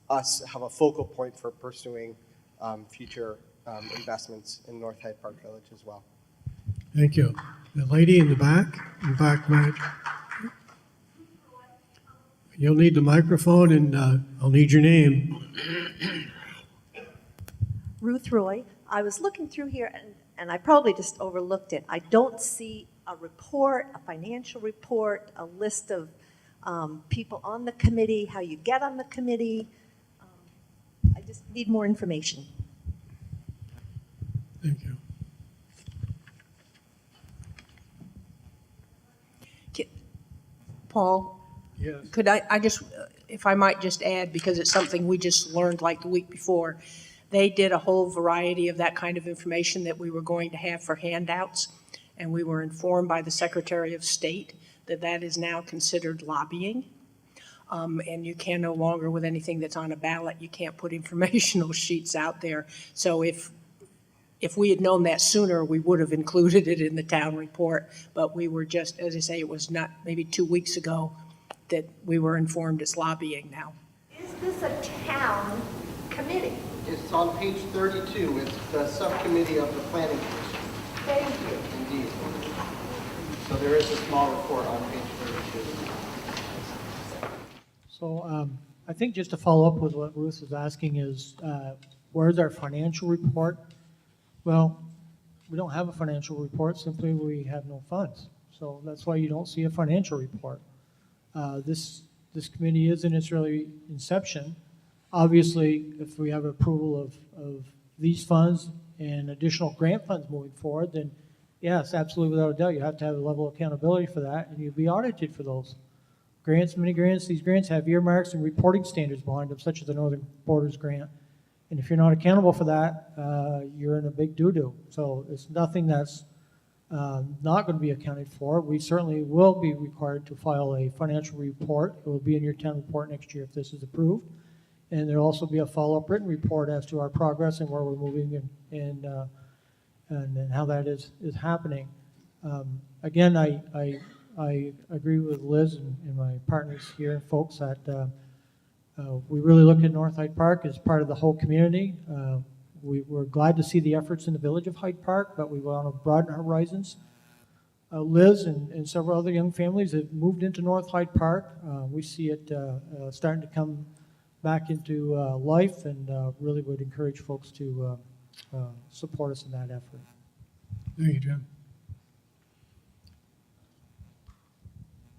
us have a focal point for pursuing future investments in North Hyde Park Village as well. Thank you. The lady in the back, Matt. You'll need the microphone, and I'll need your name. Ruth Roy. I was looking through here, and I probably just overlooked it. I don't see a report, a financial report, a list of people on the committee, how you get on the committee. I just need more information. Thank you. Paul? Yes. Could I just, if I might just add, because it's something we just learned like the week before, they did a whole variety of that kind of information that we were going to have for handouts, and we were informed by the Secretary of State that that is now considered lobbying. And you can no longer, with anything that's on a ballot, you can't put informational sheets out there. So if we had known that sooner, we would have included it in the town report, but we were just, as I say, it was not maybe 2 weeks ago that we were informed it's lobbying now. Is this a town committee? It's on page 32. It's the subcommittee of the Planning Commission. Thank you. Indeed. So there is a small report on page 32. So I think just to follow up with what Ruth is asking is, where's our financial report? Well, we don't have a financial report, simply we have no funds. So that's why you don't see a financial report. This committee is in its early inception. Obviously, if we have approval of these funds and additional grant funds moving forward, then yes, absolutely, without a doubt, you have to have a level of accountability for that, and you'll be audited for those. Grants, many grants, these grants have earmarks and reporting standards behind them, such as the Northern Borders Grant. And if you're not accountable for that, you're in a big doo-doo. So it's nothing that's not going to be accounted for. We certainly will be required to file a financial report. It will be in your town report next year if this is approved. And there'll also be a follow-up written report as to our progress and where we're moving and how that is happening. Again, I agree with Liz and my partners here and folks that we really look at North Hyde Park as part of the whole community. We're glad to see the efforts in the village of Hyde Park, but we want to broaden our horizons. Liz and several other young families have moved into North Hyde Park. We see it starting to come back into life, and really would encourage folks to support us in that effort. Thank you, Jim.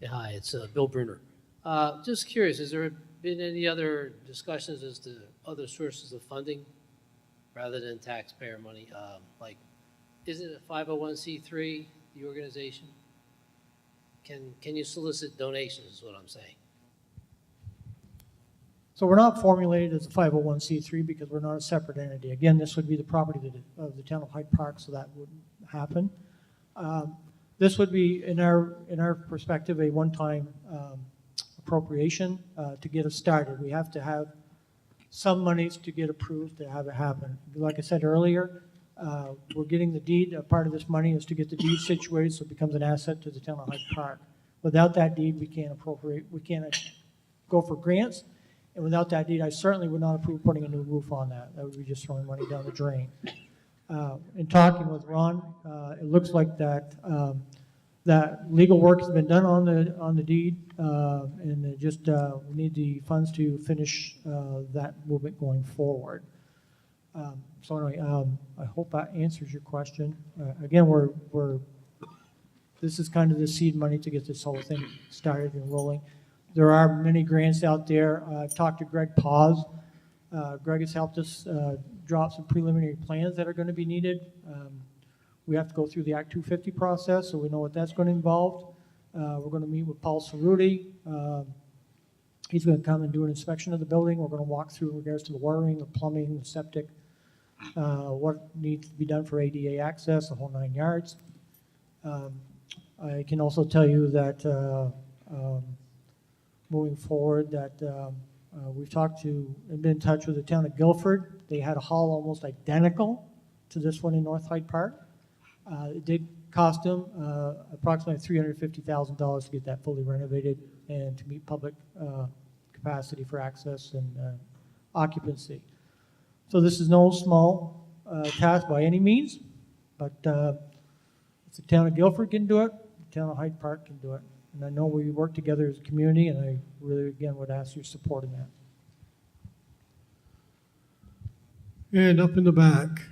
Yeah, hi, it's Bill Bruner. Just curious, has there been any other discussions as to other sources of funding rather than taxpayer money? Like, isn't it a 501c3, the organization? Can you solicit donations is what I'm saying? So we're not formulated as a 501c3 because we're not a separate entity. Again, this would be the property of the town of Hyde Park, so that wouldn't happen. This would be, in our perspective, a one-time appropriation to get us started. We have to have some monies to get approved to have it happen. Like I said earlier, we're getting the deed. A part of this money is to get the deed situated so it becomes an asset to the town of Hyde Park. Without that deed, we can't appropriate, we can't go for grants. And without that deed, I certainly would not approve putting a new roof on that. That would be just throwing money down the drain. In talking with Ron, it looks like that legal work has been done on the deed, and it just we need the funds to finish that movement going forward. So anyway, I hope that answers your question. Again, this is kind of the seed money to get this whole thing started and rolling. There are many grants out there. I've talked to Greg Paz. Greg has helped us drop some preliminary plans that are going to be needed. We have to go through the Act 250 process, so we know what that's going to involve. We're going to meet with Paul Cerruti. He's going to come and do an inspection of the building. We're going to walk through in regards to the wiring, the plumbing, the septic, what needs to be done for ADA access, the whole 9 yards. I can also tell you that moving forward that we've talked to and been in touch with the town of Guilford. They had a hall almost identical to this one in North Hyde Park. It did cost them approximately $350,000 to get that fully renovated and to meet public capacity for access and occupancy. So this is no small task by any means, but if the town of Guilford can do it, the town of Hyde Park can do it. And I know we work together as a community, and I really, again, would ask your support in that. And up in the back.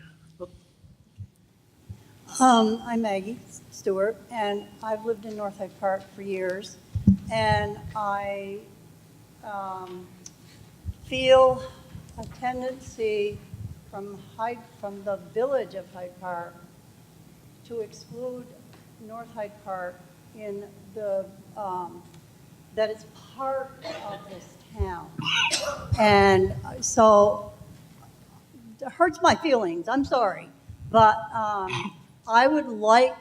I'm Maggie Stewart, and I've lived in North Hyde Park for years, and I feel a tendency from the village of Hyde Park to exclude North Hyde Park in the, that it's part of this town. And so it hurts my feelings, I'm sorry, but I would like,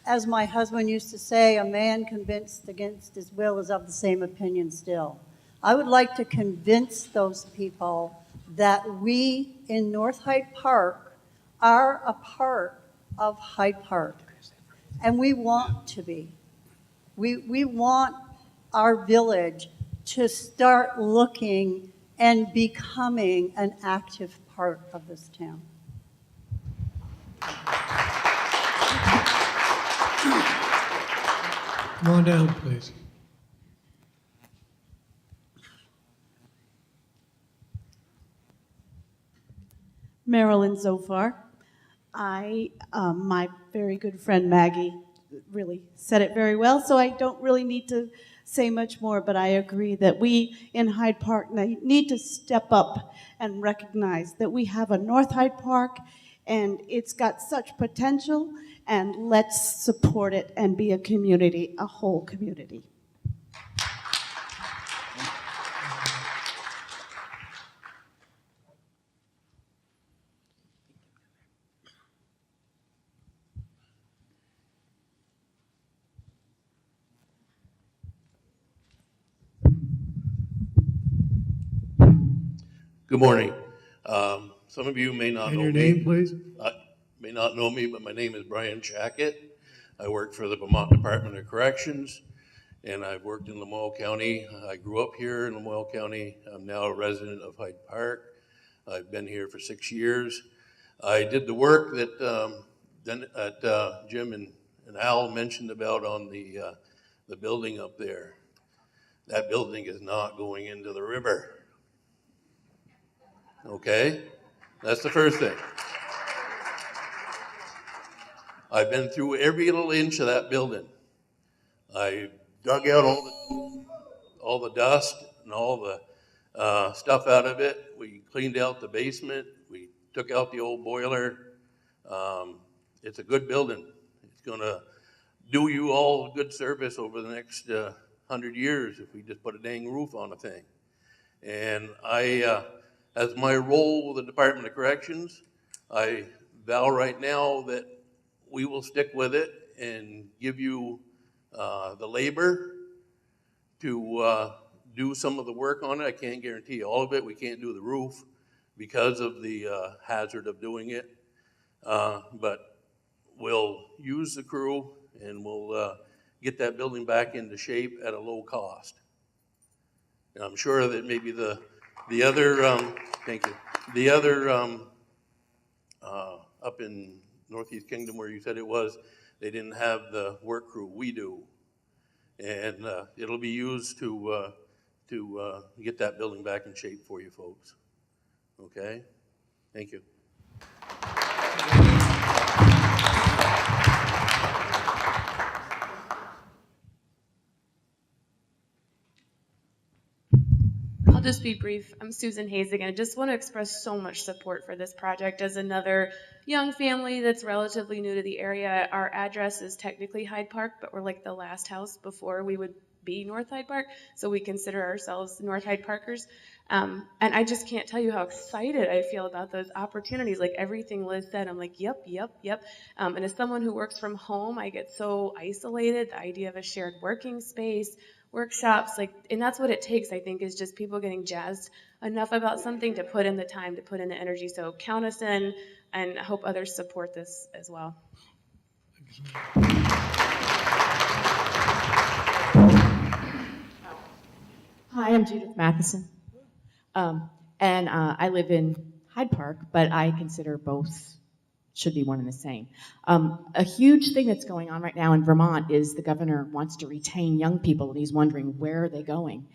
as my husband used to say, a man convinced against his will is of the same opinion still. I would like to convince those people that we in North Hyde Park are a part of Hyde Park, and we want to be. We want our village to start looking and becoming an active part of this town. Come on down, please. Marilyn Zofar. My very good friend Maggie really said it very well, so I don't really need to say much more, but I agree that we in Hyde Park need to step up and recognize that we have a North Hyde Park and it's got such potential, and let's support it and be a community, a whole community. Good morning. Some of you may not And know your me. name, please? May not know me, but my name is Brian Jackett. I work for the Vermont Department of Corrections, and I've worked in Lamoille County. I grew up here in Lamoille County. I'm now a resident of Hyde Park. I've been here for 6 years. I did the work that Jim and Al mentioned about on the building up there. That building is not going into the river. Okay? That's the first thing. I've been through every little inch of that building. I dug out all the dust and all the stuff out of it. We cleaned out the basement. We took out the old boiler. It's a good building. It's gonna do you all good service over the next 100 years if we just put a dang roof on a thing. And as my role with the Department of Corrections, I vow right now that we will stick with it and give you the labor to do some of the work on it. I can't guarantee all of it. We can't do the roof because of the hazard of doing it. But we'll use the crew and we'll get that building back into shape at a low cost. And I'm sure that maybe the other, thank you, the other up in Northeast Kingdom where you said it was, they didn't have the work crew. We do. And it'll be used to get that building back in shape for you folks. Okay? Thank you. I'll just be brief. I'm Susan Hayes again. I just want to express so much support for this project as another young family that's relatively new to the area. Our address is technically Hyde Park, but we're like the last house before we would be North Hyde Park, so we consider ourselves North Hyde Parkers. And I just can't tell you how excited I feel about those opportunities. Like everything Liz said, I'm like, yep. And as someone who works from home, I get so isolated. The idea of a shared working space, workshops, and that's what it takes, I think, is just people getting jazzed enough about something to put in the time, to put in the energy. So count us in, and I hope others support this as well. Hi, I'm Judith Matheson. I live in Hyde Park, but I consider both should be one and the same. A huge thing that's going on right now in Vermont is the governor wants to retain young people, and he's wondering where are they going?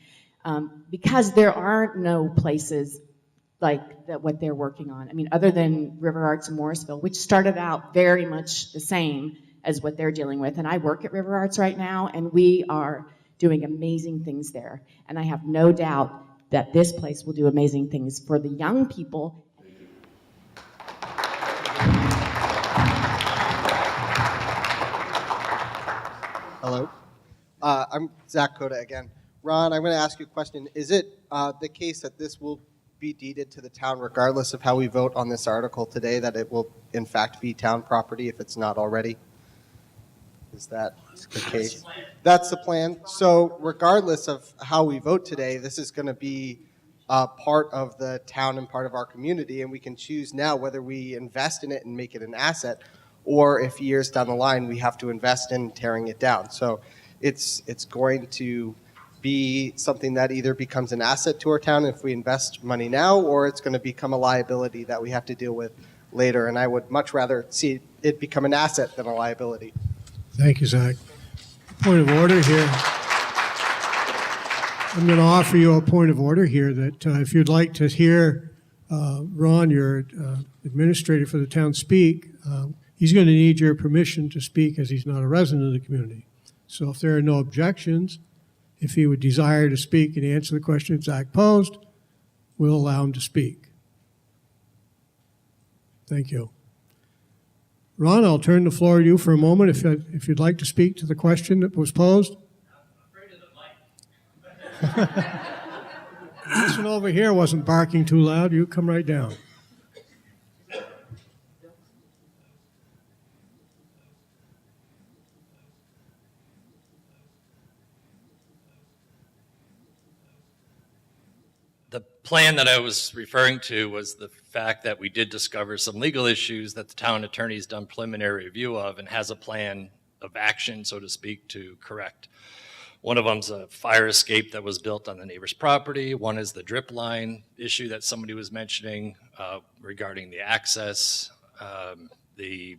Because there are no places like that what they're working on. I mean, other than River Arts in Morrisville, which started out very much the same as what they're dealing with. And I work at River Arts right now, and we are doing amazing things there. And I have no doubt that this place will do amazing things for the young people. Hello. I'm Zach Coda again. Ron, I'm going to ask you a question. Is it the case that this will be deeded to the town regardless of how we vote on this article today, that it will in fact be town property if it's not already? Is that the case? That's the plan. So regardless of how we vote today, this is going to be part of the town and part of our community, and we can choose now whether we invest in it and make it an asset, or if years down the line we have to invest in tearing it down. So it's going to be something that either becomes an asset to our town if we invest money now, or it's going to become a liability that we have to deal with later. And I would much rather see it become an asset than a liability. Thank you, Zach. Point of order here. I'm going to offer you a point of order here that if you'd like to hear Ron, your administrator for the town, speak, he's going to need your permission to speak as he's not a resident of the community. So if there are no objections, if he would desire to speak and answer the question Zach posed, we'll allow him to speak. Thank you. Ron, I'll turn the floor to you for a moment if you'd like to speak to the question that was posed. This one over here wasn't barking too loud. You come right down. The plan that I was referring to was the fact that we did discover some legal issues that the town attorney's done preliminary review of and has a plan of action, so to speak, to correct. One of them's a fire escape that was built on the neighbor's property. One is the drip line issue that somebody was mentioning regarding the access, the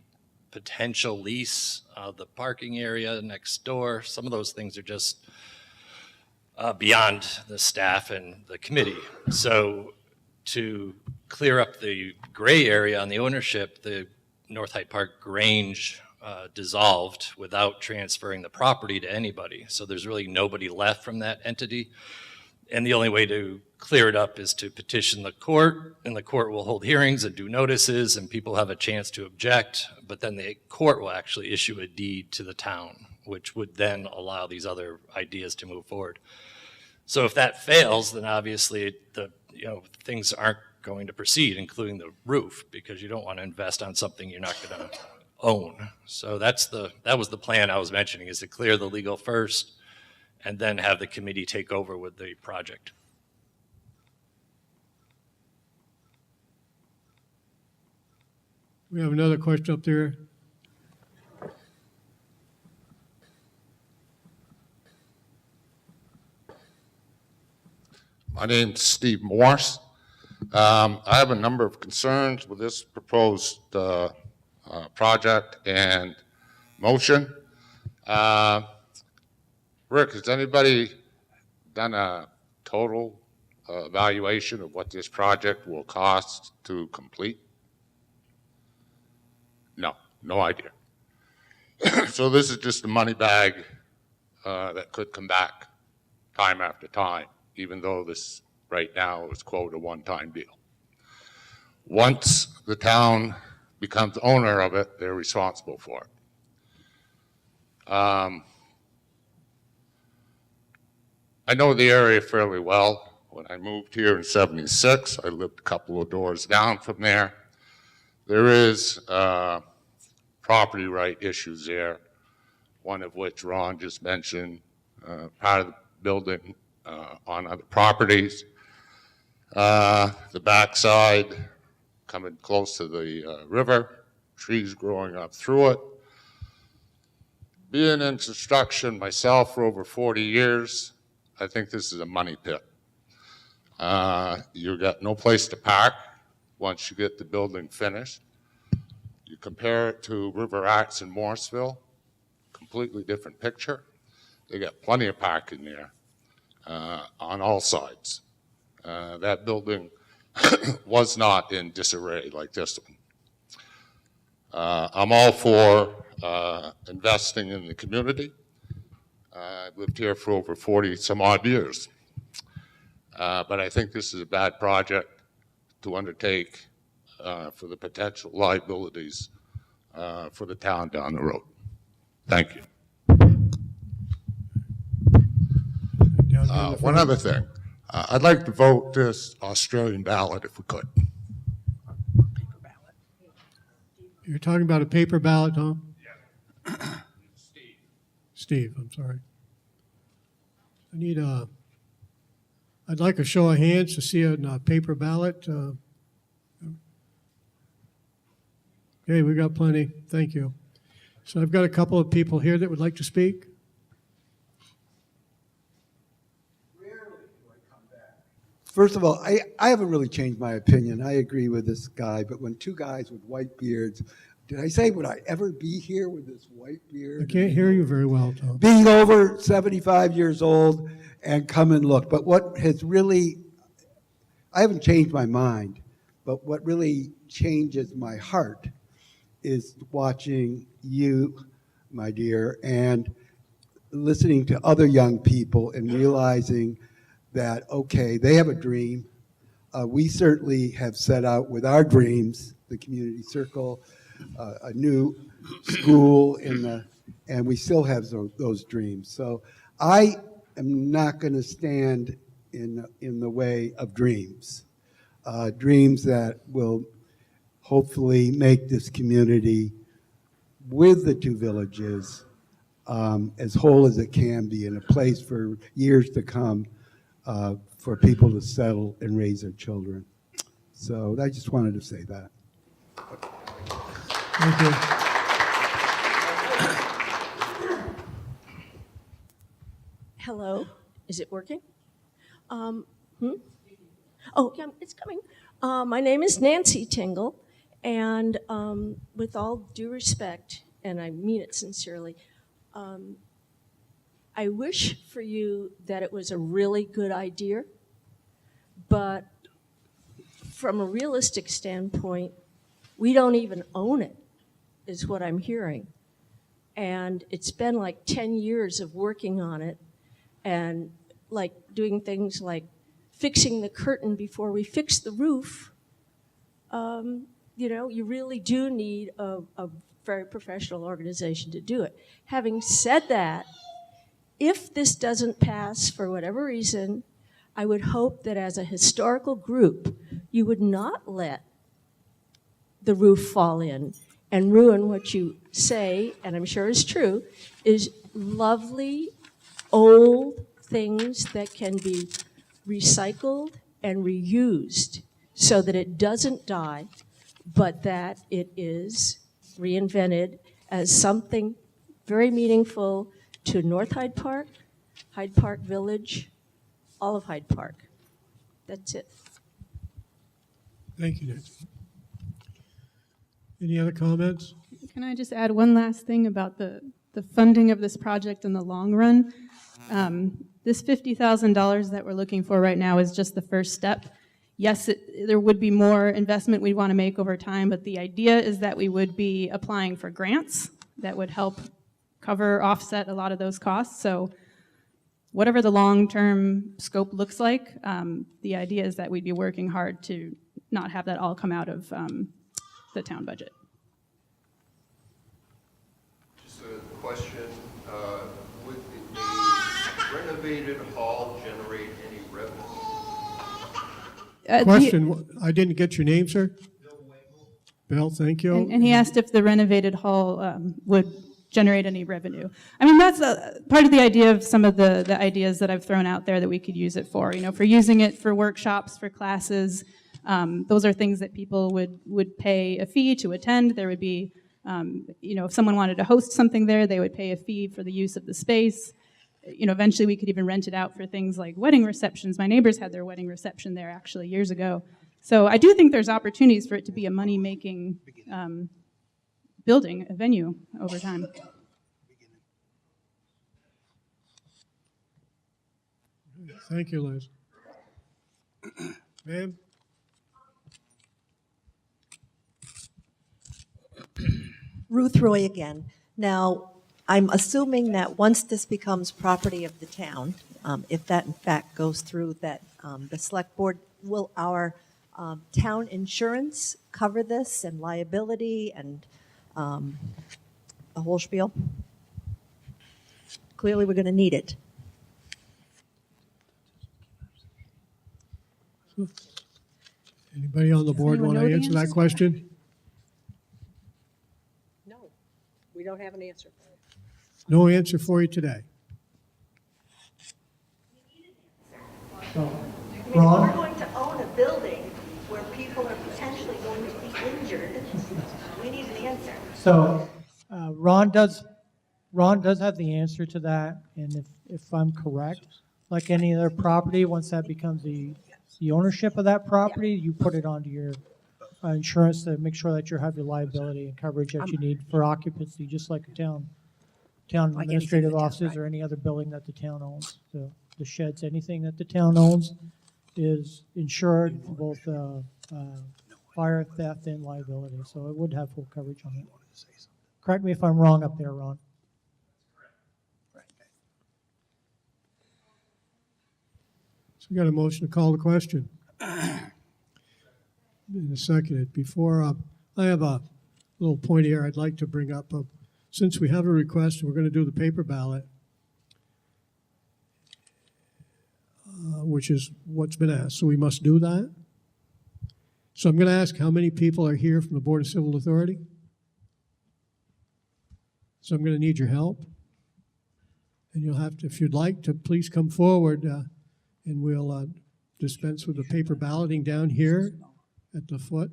potential lease of the parking area next door. Some of those things are just beyond the staff and the committee. So to clear up the gray area on the ownership, the North Hyde Park Grange dissolved without transferring the property to anybody. So there's really nobody left from that entity. And the only way to clear it up is to petition the court, and the court will hold hearings and do notices, and people have a chance to object, but then the court will actually issue a deed to the town, which would then allow these other ideas to move forward. So if that fails, then obviously things aren't going to proceed, including the roof, because you don't want to invest on something you're not going to own. So that was the plan I was mentioning, is to clear the legal first and then have the committee take over with the project. We have another question up there. My name's Steve Morse. I have a number of concerns with this proposed project and motion. Rick, has anybody done a total evaluation of what this project will cost to complete? No idea. So this is just a money bag that could come back time after time, even though this right now is, quote, a one-time deal. Once the town becomes owner of it, they're responsible for it. I know the area fairly well. When I moved here in '76, I lived a couple of doors down from there. There is property right issues there, one of which Ron just mentioned. Part of the building on other properties. The backside, coming close to the river, trees growing up through it. Being in construction myself for over 40 years, I think this is a money pit. You got no place to park once you get the building finished. You compare it to River Arts in Morrisville, completely different picture. They got plenty of parking there on all sides. That building was not in disarray like this one. I'm all for investing in the community. I've lived here for over 40 some odd years. But I think this is a bad project to undertake for the potential liabilities for the town down the road. Thank you. One other thing. I'd like to vote this Australian ballot if we could. You're talking about a paper ballot, Tom? Yeah. Steve, I'm sorry. I need I'd like a show of hands to see a paper ballot. Okay, we got plenty. Thank you. So I've got a couple of people here that would like to speak. First of all, I haven't really changed my opinion. I agree with this guy, but when two guys with white beards, did I say would I ever be here with this white beard? I can't hear you very well, Tom. Being over 75 years old and come and look. But what has really, I haven't changed my mind, but what really changes my heart is watching you, my dear, and listening to other young people and realizing that, okay, they have a dream. We certainly have set out with our dreams, the community circle, a new school, and we still have those dreams. So I am not going to stand in the way of dreams, dreams that will hopefully make this community with the two villages as whole as it can be, and a place for years to come for people to settle and raise their children. So I just wanted to say that. Thank you. Hello, is it working? Oh, yeah, it's coming. My name is Nancy Tingle, and with all due respect, and I mean it sincerely, I wish for you that it was a really good idea, but from a realistic standpoint, we don't even own it, is what I'm hearing. And it's been like 10 years of working on it and like doing things like fixing the curtain before we fix the roof. You know, you really do need a very professional organization to do it. Having said that, if this doesn't pass for whatever reason, I would hope that as a historical group, you would not let the roof fall in and ruin what you say, and I'm sure is true, is lovely old things that can be recycled and reused so that it doesn't die, but that it is reinvented as something very meaningful to North Hyde Park, Hyde Park Village, all of Hyde Park. That's it. Thank you, Nancy. Any other comments? Can I just add one last thing about the funding of this project in the long run? This $50,000 that we're looking for right now is just the first step. Yes, there would be more investment we'd want to make over time, but the idea is that we would be applying for grants that would help offset a lot of those costs. So whatever the long-term scope looks like, the idea is that we'd be working hard to not have that all come out of the town budget. Just a question, would the renovated hall generate any revenue? Question, I didn't get your name, sir? Bill, thank you. And he asked if the renovated hall would generate any revenue. I mean, that's part of the idea of some of the ideas that I've thrown out there that we could use it for. You know, for using it for workshops, for classes. Those are things that people would pay a fee to attend. There would be, you know, if someone wanted to host something there, they would pay a fee for the use of the space. You know, eventually we could even rent it out for things like wedding receptions. My neighbors had their wedding reception there actually years ago. So I do think there's opportunities for it to be a money-making building, a venue over time. Thank you, Liz. Ma'am? Ruth Roy again. Now, I'm assuming that once this becomes property of the town, if that in fact goes through, that the select board, will our town insurance cover this and liability and the whole spiel? Clearly, we're going to need it. Anybody on the board anyone want know to the answer that answer? question? No, we don't have an answer. No answer for you today. So, I mean, if we're Ron? going to own a building where people are potentially going to be injured, we need an answer. So Ron does have the answer to that, and if I'm correct, like any other property, once that becomes the ownership of that property, you put it onto your insurance to make sure that you have your liability and coverage that you need for occupancy, just like a town Like administrative anything the town, offices right. or any other building that the town owns. So the sheds, anything that the town owns is insured for both fire, theft, and liability. So it would have full coverage on it. Correct me if I'm wrong up there, Ron. So we got a motion to call the question. In a second, before, I have a little point here I'd like to bring up. Since we have a request, we're going to do the paper ballot, which is what's been asked. So we must do that. So I'm going to ask how many people are here from the Board of Civil Authority. So I'm going to need your help. And you'll have to, if you'd like to, please come forward and we'll dispense with the paper balloting down here at the foot.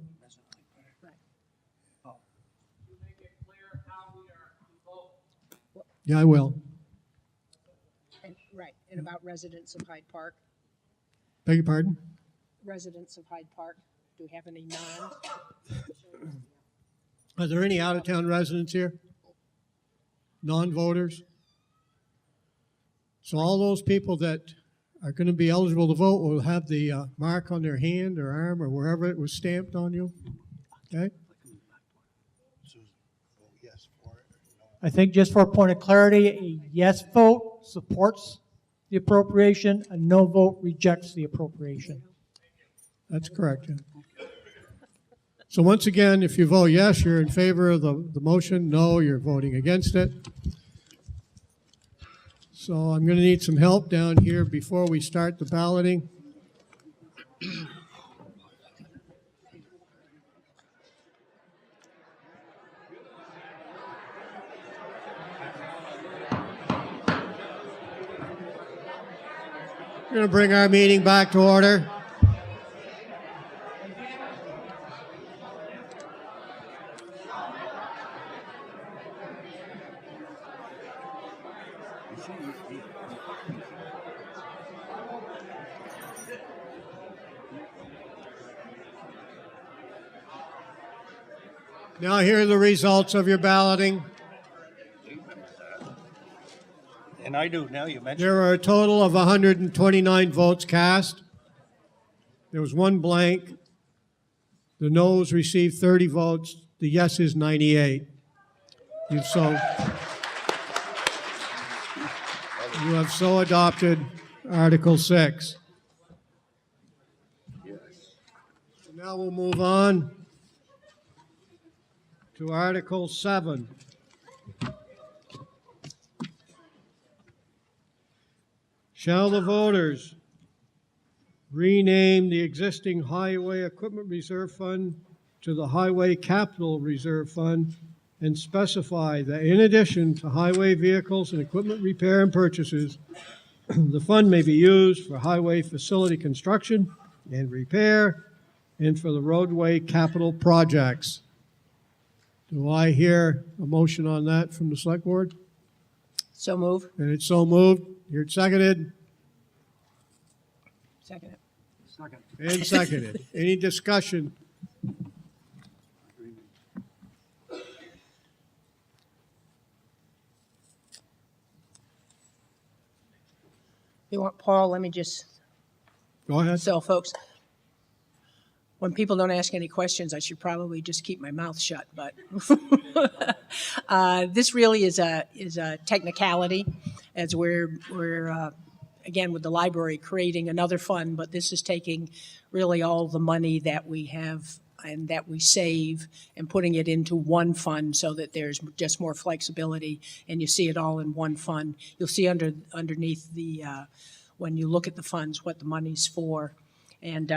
Yeah, I will. Right, and about residents of Hyde Park, Beg your pardon? residents of Hyde Park, do we have any non? Are there any out-of-town residents here? Non-voters? So all those people that are going to be eligible to vote will have the mark on their hand or arm or wherever it was stamped on you, okay? I think just for a point of clarity, a yes vote supports the appropriation, a no vote rejects the appropriation. That's correct. Yeah. So once again, if you vote yes, you're in favor of the motion. No, you're voting against it. So I'm going to need some help down here before we start the balloting. We're going to bring our meeting back to order. Now here are the results of your balloting. And I do, now you mentioned. There are a total of 129 votes cast. There was one blank. The noes received 30 votes. The yeses 98. You have so adopted Article 6. So now we'll move on to Article 7. Shall the voters rename the existing Highway Equipment Reserve Fund to the Highway Capital Reserve Fund and specify that in addition to highway vehicles and equipment repair and purchases, the fund may be used for highway facility construction and repair and for the roadway capital projects. Do I hear a motion on that from the select board? So move. And it's so moved. Hear it seconded Second it. and seconded. Any discussion? You want, Paul, let me just. Go ahead. So, folks, when people don't ask any questions, I should probably just keep my mouth shut, but this really is a technicality, as we're again, with the library creating another fund, but this is taking really all the money that we have and that we save and putting it into one fund so that there's just more flexibility and you see it all in one fund. You'll see underneath the, when you look at the funds, what the money's for. And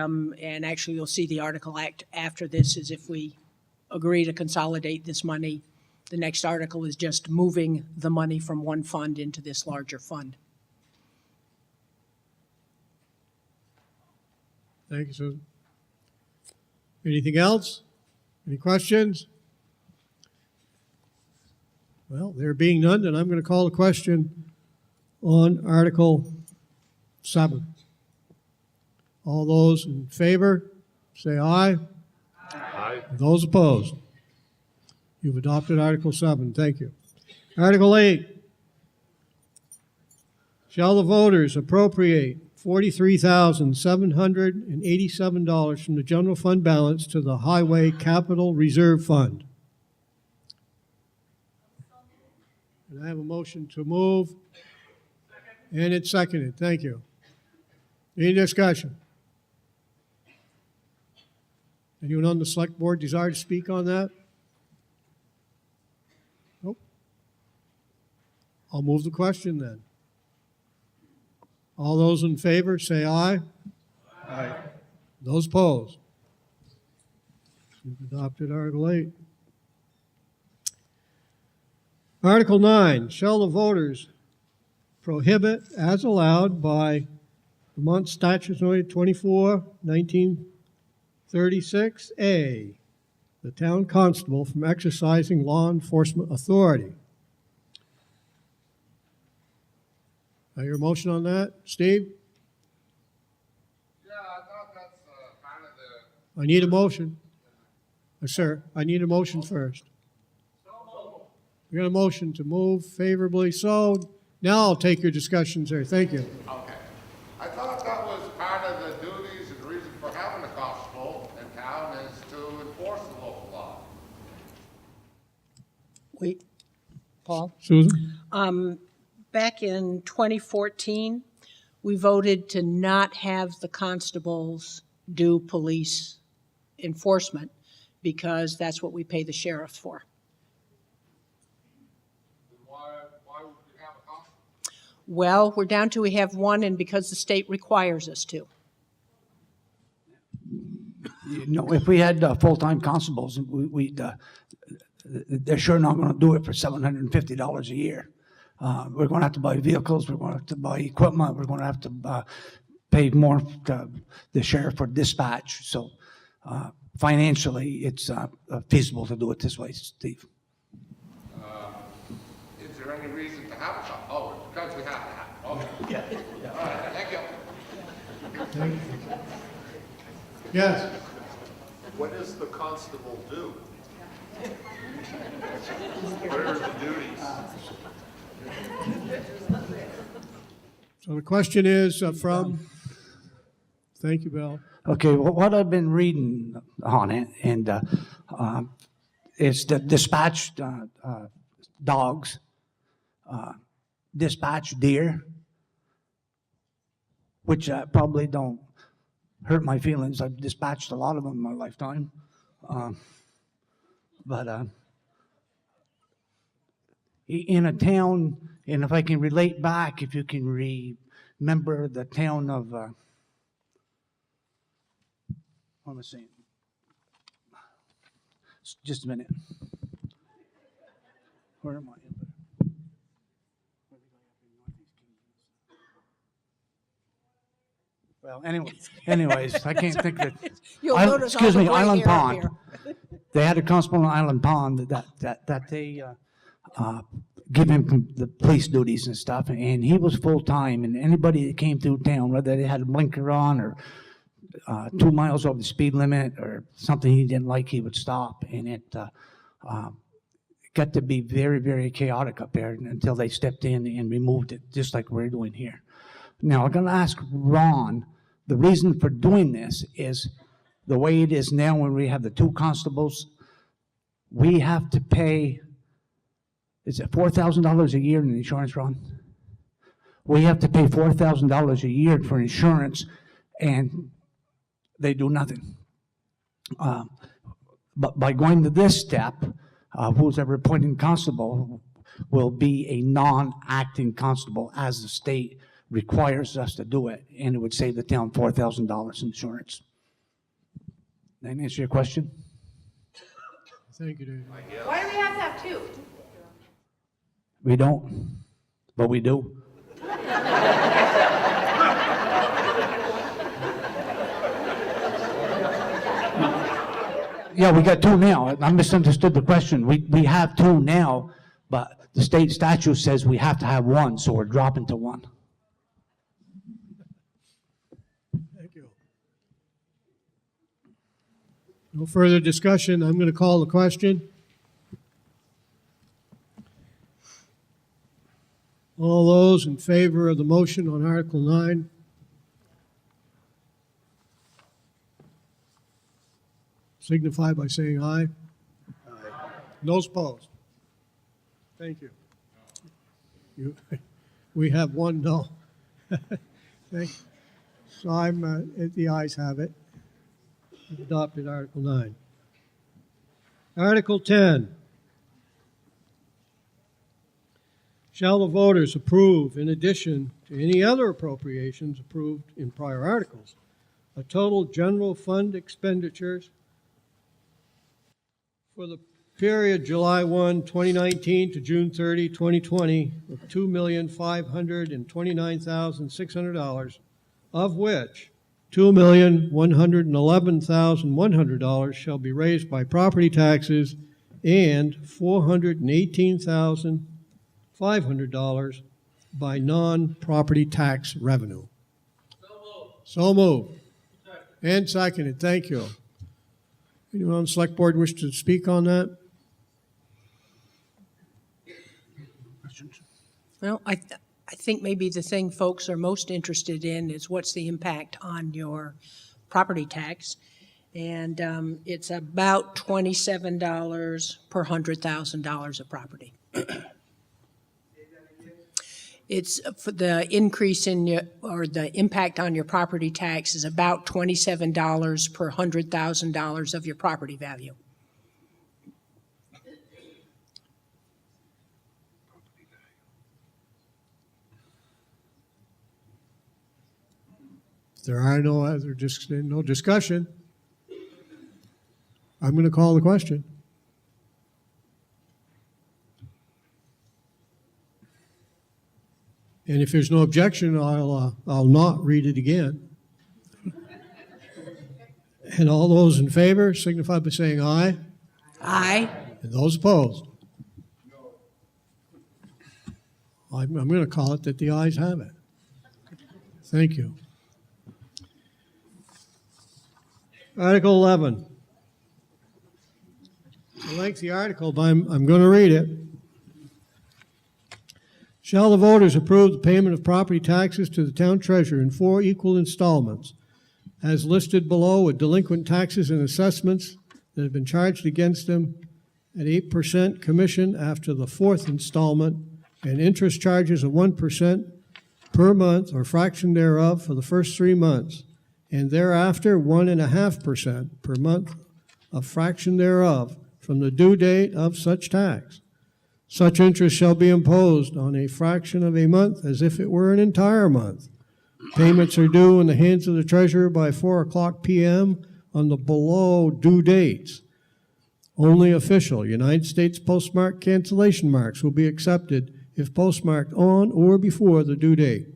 actually you'll see the article after this is if we agree to consolidate this money, the next article is just moving the money from one fund into this larger fund. Thank you, Susan. Anything else? Any questions? Well, there being none, then I'm going to call the question on Article 7. All those in favor, say aye. Aye. Those opposed? You've adopted Article 7. Thank you. Article 8. Shall the voters appropriate $43,787 from the general fund balance to the Highway Capital Reserve Fund? And I have a motion to move. And it's seconded. Thank you. Any discussion? Anyone on the select board desire to speak on that? Nope. I'll move the question then. All those in favor, say aye. Aye. Those opposed? You've adopted Article 8. Article 9, shall the voters prohibit, as allowed by Vermont Statute 24, 1936A, the town constable from exercising law enforcement authority? I hear a motion on that. Steve? Yeah, I thought that's kind of the. I need a motion. Sir, I need a motion first. We got a motion to move favorably so. Now I'll take your discussions there. Thank you. Okay. I thought that was part of the duties and reason for having a constable in town is to enforce the local law. Wait, Paul? Susan? Back in 2014, we voted to not have the constables do police enforcement because that's what we pay the sheriffs for. Why would we have a constable? Well, we're down to we have one, and because the state requires us to. You know, if we had full-time constables, they're sure not going to do it for $750 a year. We're going to have to buy vehicles, we're going to have to buy equipment, we're going to have to pay more to the sheriff for dispatch. So financially, it's feasible to do it this way, Steve. Is there any reason to have a constable? Oh, because we have to have it. Okay. Yeah. All right, thank you. Thank you. Yes. What does the constable do? What are the duties? So the question is from, thank you, Bill. Okay, well, what I've been reading on it, and it's the dispatched dogs, dispatched deer, which probably don't hurt my feelings. I've dispatched a lot of them in my lifetime. But in a town, and if I can relate back, if you can remember the town of, what am I saying? Just a minute. Where am I? Well, anyways, I can't think of it. You'll notice all Excuse the me, gray Island hair up Pond. They had a constable on Island Pond that they give him the police duties and stuff, and he was full-time, and anybody that came through town, whether they had a blinker on or 2 miles over the speed limit or something he didn't like, he would stop, and it got to be very, very chaotic up there until they stepped in and removed it, just like we're doing here. Now, I'm gonna ask Ron, the reason for doing this is the way it is now when we have the 2 constables, we have to pay, is it $4,000 a year in insurance, Ron? We have to pay $4,000 a year for insurance, and they do nothing. But by going to this step, who's ever appointed constable will be a non-acting constable as the state requires us to do it, and it would save the town $4,000 insurance. That answer your question? Thank you, Dave. Why do we have to have 2? We don't, but we do. Yeah, we got 2 now. I misunderstood the question. We have 2 now, but the state statute says we have to have 1, so we're dropping to 1. Thank you. No further discussion. I'm going to call the question. All those in favor of the motion on Article 9? Signify by saying aye. Aye. Those opposed? Thank you. We have 1 no. So the ayes have it. We've adopted Article 9. Article 10. Shall the voters approve, in addition to any other appropriations approved in prior articles, a total general fund expenditures for the period July 1, 2019 to June 30, 2020 of $2,529,600, of which $2,111,100 shall be raised by property taxes and $418,500 by non-property tax revenue. So moved. And seconded. Thank you. Anyone on the select board wish to speak on that? Well, I think maybe the thing folks are most interested in is what's the impact on your property tax. And it's about $27 per $100,000 of property. It's for the increase in your, or the impact on your property tax is about $27 per $100,000 of your property value. If there are no discussion, I'm going to call the question. And if there's no objection, I'll not read it again. And all those in favor signify by saying aye. Aye. And those opposed? I'm going to call it that the ayes have it. Thank you. Article 11. It's a lengthy article, but I'm going to read it. Shall the voters approve the payment of property taxes to the town treasurer in 4 equal installments, as listed below, with delinquent taxes and assessments that have been charged against them at 8% commission after the 4th installment, and interest charges of 1% per month or fraction thereof for the first 3 months, and thereafter 1.5% per month of fraction thereof from the due date of such tax. Such interest shall be imposed on a fraction of a month as if it were an entire month. Payments are due in the hands of the treasurer by 4:00 p.m. on the below due dates. Only official United States postmark cancellation marks will be accepted if postmarked on or before the due date.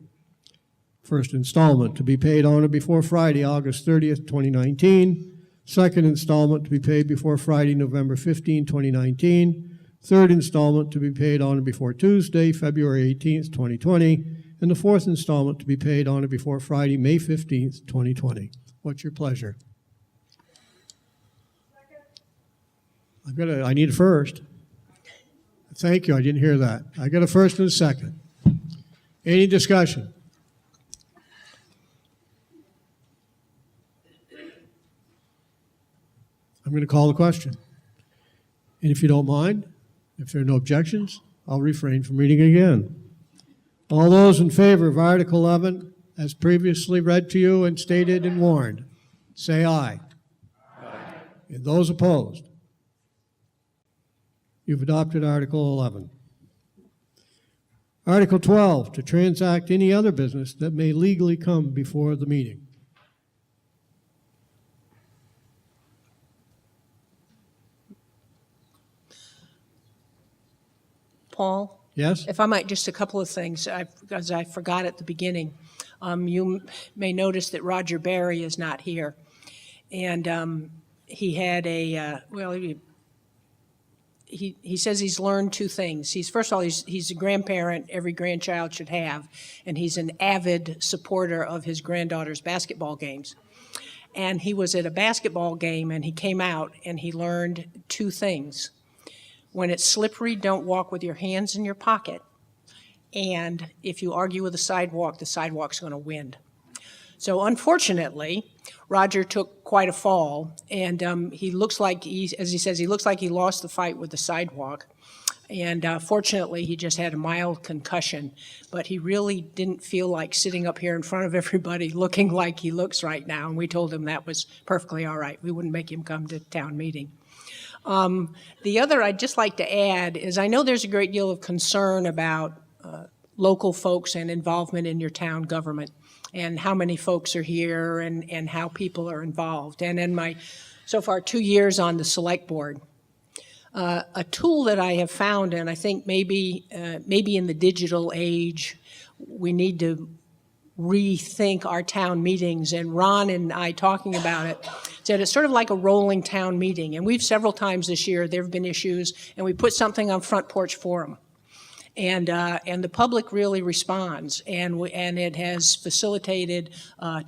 First installment to be paid on or before Friday, August 30th, 2019. Second installment to be paid before Friday, November 15, 2019. Third installment to be paid on or before Tuesday, February 18th, 2020. And the fourth installment to be paid on or before Friday, May 15th, 2020. What's your pleasure? I need a first. Thank you, I didn't hear that. I got a first and a second. Any discussion? I'm going to call the question. And if you don't mind, if there are no objections, I'll refrain from reading again. All those in favor of Article 11, as previously read to you and stated and warned, say aye. Aye. And those opposed? You've adopted Article 11. Article 12, to transact any other business that may legally come before the meeting. Paul? Yes? If I might, just a couple of things, because I forgot at the beginning. You may notice that Roger Barry is not here. And he had he says he's learned two things. First of all, he's a grandparent every grandchild should have, and he's an avid supporter of his granddaughter's basketball games. And he was at a basketball game, and he came out, and he learned two things. When it's slippery, don't walk with your hands in your pocket. And if you argue with the sidewalk's going to win. So unfortunately, Roger took quite a fall, and he looks like, as he says, he looks like he lost the fight with the sidewalk. And fortunately, he just had a mild concussion, but he really didn't feel like sitting up here in front of everybody looking like he looks right now. And we told him that was perfectly all right. We wouldn't make him come to town meeting. The other I'd just like to add is I know there's a great deal of concern about local folks and involvement in your town government and how many folks are here and how people are involved. And in my, so far, 2 years on the select board, a tool that I have found, and I think maybe in the digital age, we need to rethink our town meetings, and Ron and I talking about it, said it's sort of like a rolling town meeting. And we've several times this year, there have been issues, and we put something on Front Porch Forum. And the public really responds, and it has facilitated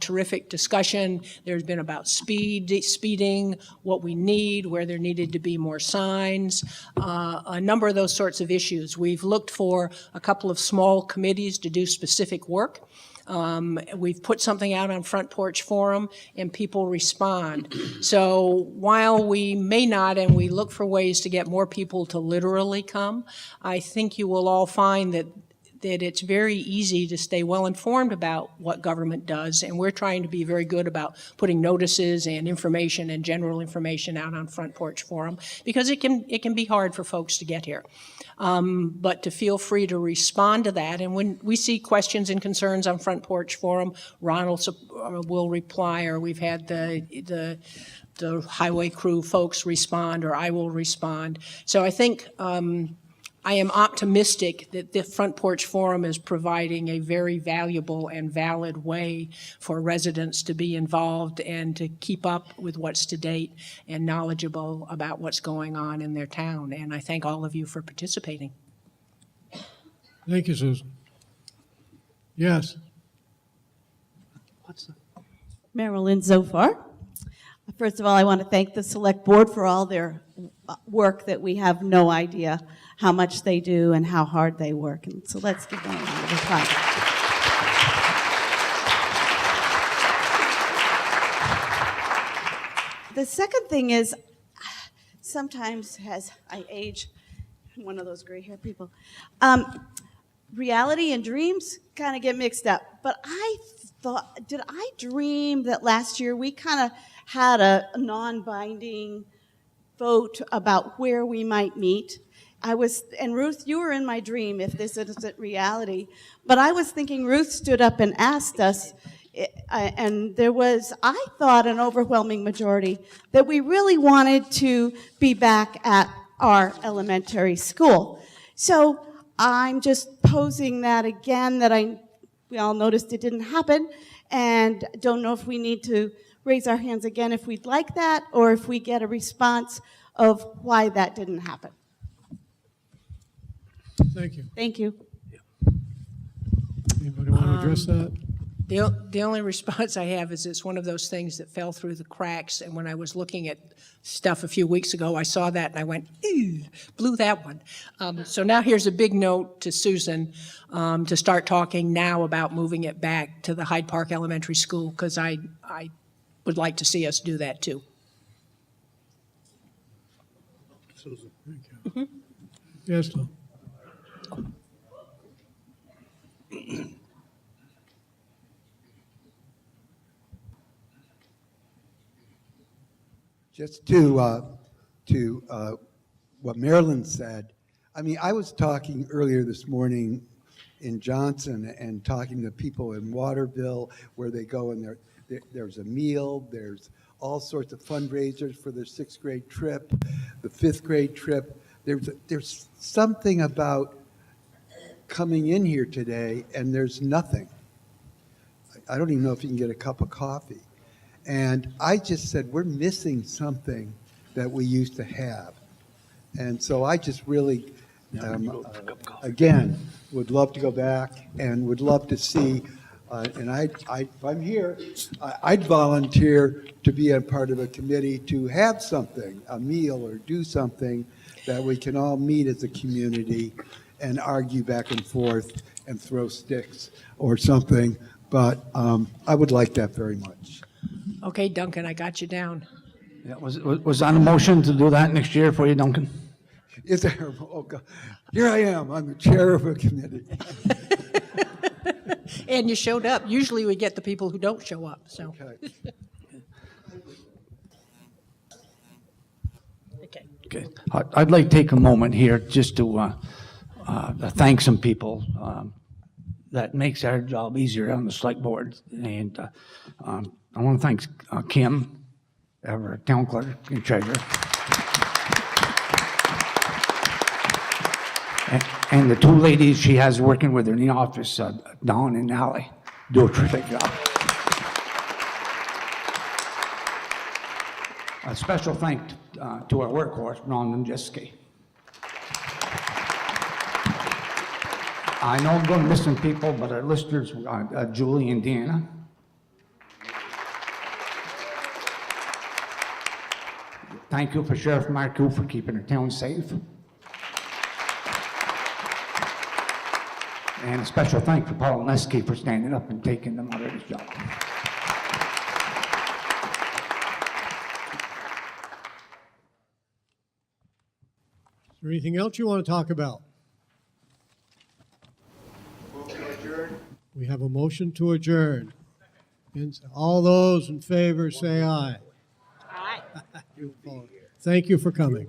terrific discussion. There's been about speeding, what we need, where there needed to be more signs, a number of those sorts of issues. We've looked for a couple of small committees to do specific work. We've put something out on Front Porch Forum, and people respond. So while we may not, and we look for ways to get more people to literally come, I think you will all find that it's very easy to stay well informed about what government does, and we're trying to be very good about putting notices and information and general information out on Front Porch Forum, because it can be hard for folks to get here. But to feel free to respond to that, and when we see questions and concerns on Front Porch Forum, Ron will reply, or we've had the highway crew folks respond, or I will respond. So I think I am optimistic that the Front Porch Forum is providing a very valuable and valid way for residents to be involved and to keep up with what's to date and knowledgeable about what's going on in their town. And I thank all of you for participating. Thank you, Susan. Yes. Marilyn Zofar. First of all, I want to thank the Select Board for all their work that we have no idea how much they do and how hard they work. And so let's give them a round of applause. The second thing is, sometimes as I age, I'm one of those gray-haired people, reality and dreams kind of get mixed up. But I thought, did I dream that last year we kind of had a non-binding vote about where we might meet? And Ruth, you were in my dream if this isn't reality, but I was thinking Ruth stood up and asked us And there was, I thought, an overwhelming majority that we really wanted to be back at our elementary school. So I'm just posing that again, that we all noticed it didn't happen, and don't know if we need to raise our hands again if we'd like that, or if we get a response of why that didn't happen. Thank you. Thank you. Anybody want to address that? The only response I have is it's one of those things that fell through the cracks, and when I was looking at stuff a few weeks ago, I saw that and I went, ew, blew that one. So now here's a big note to Susan to start talking now about moving it back to the Hyde Park Elementary School, because I would like to see us do that too. Susan, thank you. Yes, Tom. Just to what Marilyn said, I mean, I was talking earlier this morning in Johnson and talking to people in Waterville where they go and there's a meal, there's all sorts of fundraisers for their 6th grade trip, the 5th grade trip. There's something about coming in here today and there's nothing. I don't even know if you can get a cup of coffee. And I just said, we're missing something that we used to have. And so I just really, again, would love to go back and would love to see, and if I'm here, I'd volunteer to be a part of a committee to have something, a meal or do something that we can all meet as a community and argue back and forth and throw sticks or something. But I would like that very much. Okay, Duncan, I got you down. Yeah, was on a motion to do that next year for you, Duncan? Is there? Oh God. Here I am. I'm the chair of a committee. And you showed up. Usually we get the people who don't show up, so. Okay. I'd like to take a moment here just to thank some people that makes our job easier on the select board. And I want to thank Kim, our town clerk and treasurer. And the 2 ladies she has working with her in the office, Dawn and Allie, do a terrific job. A special thank to our workhorse, Ron and Jessica. I know I'm going to miss some people, but our listeners, Julie and Deanna. Thank you for Sheriff Marcoux for keeping our town safe. And a special thank for Paul Lesky for standing up and taking the moderator's job. Is there anything else you want to talk about? We have a motion to adjourn. And all those in favor say aye. Aye. Thank you for coming.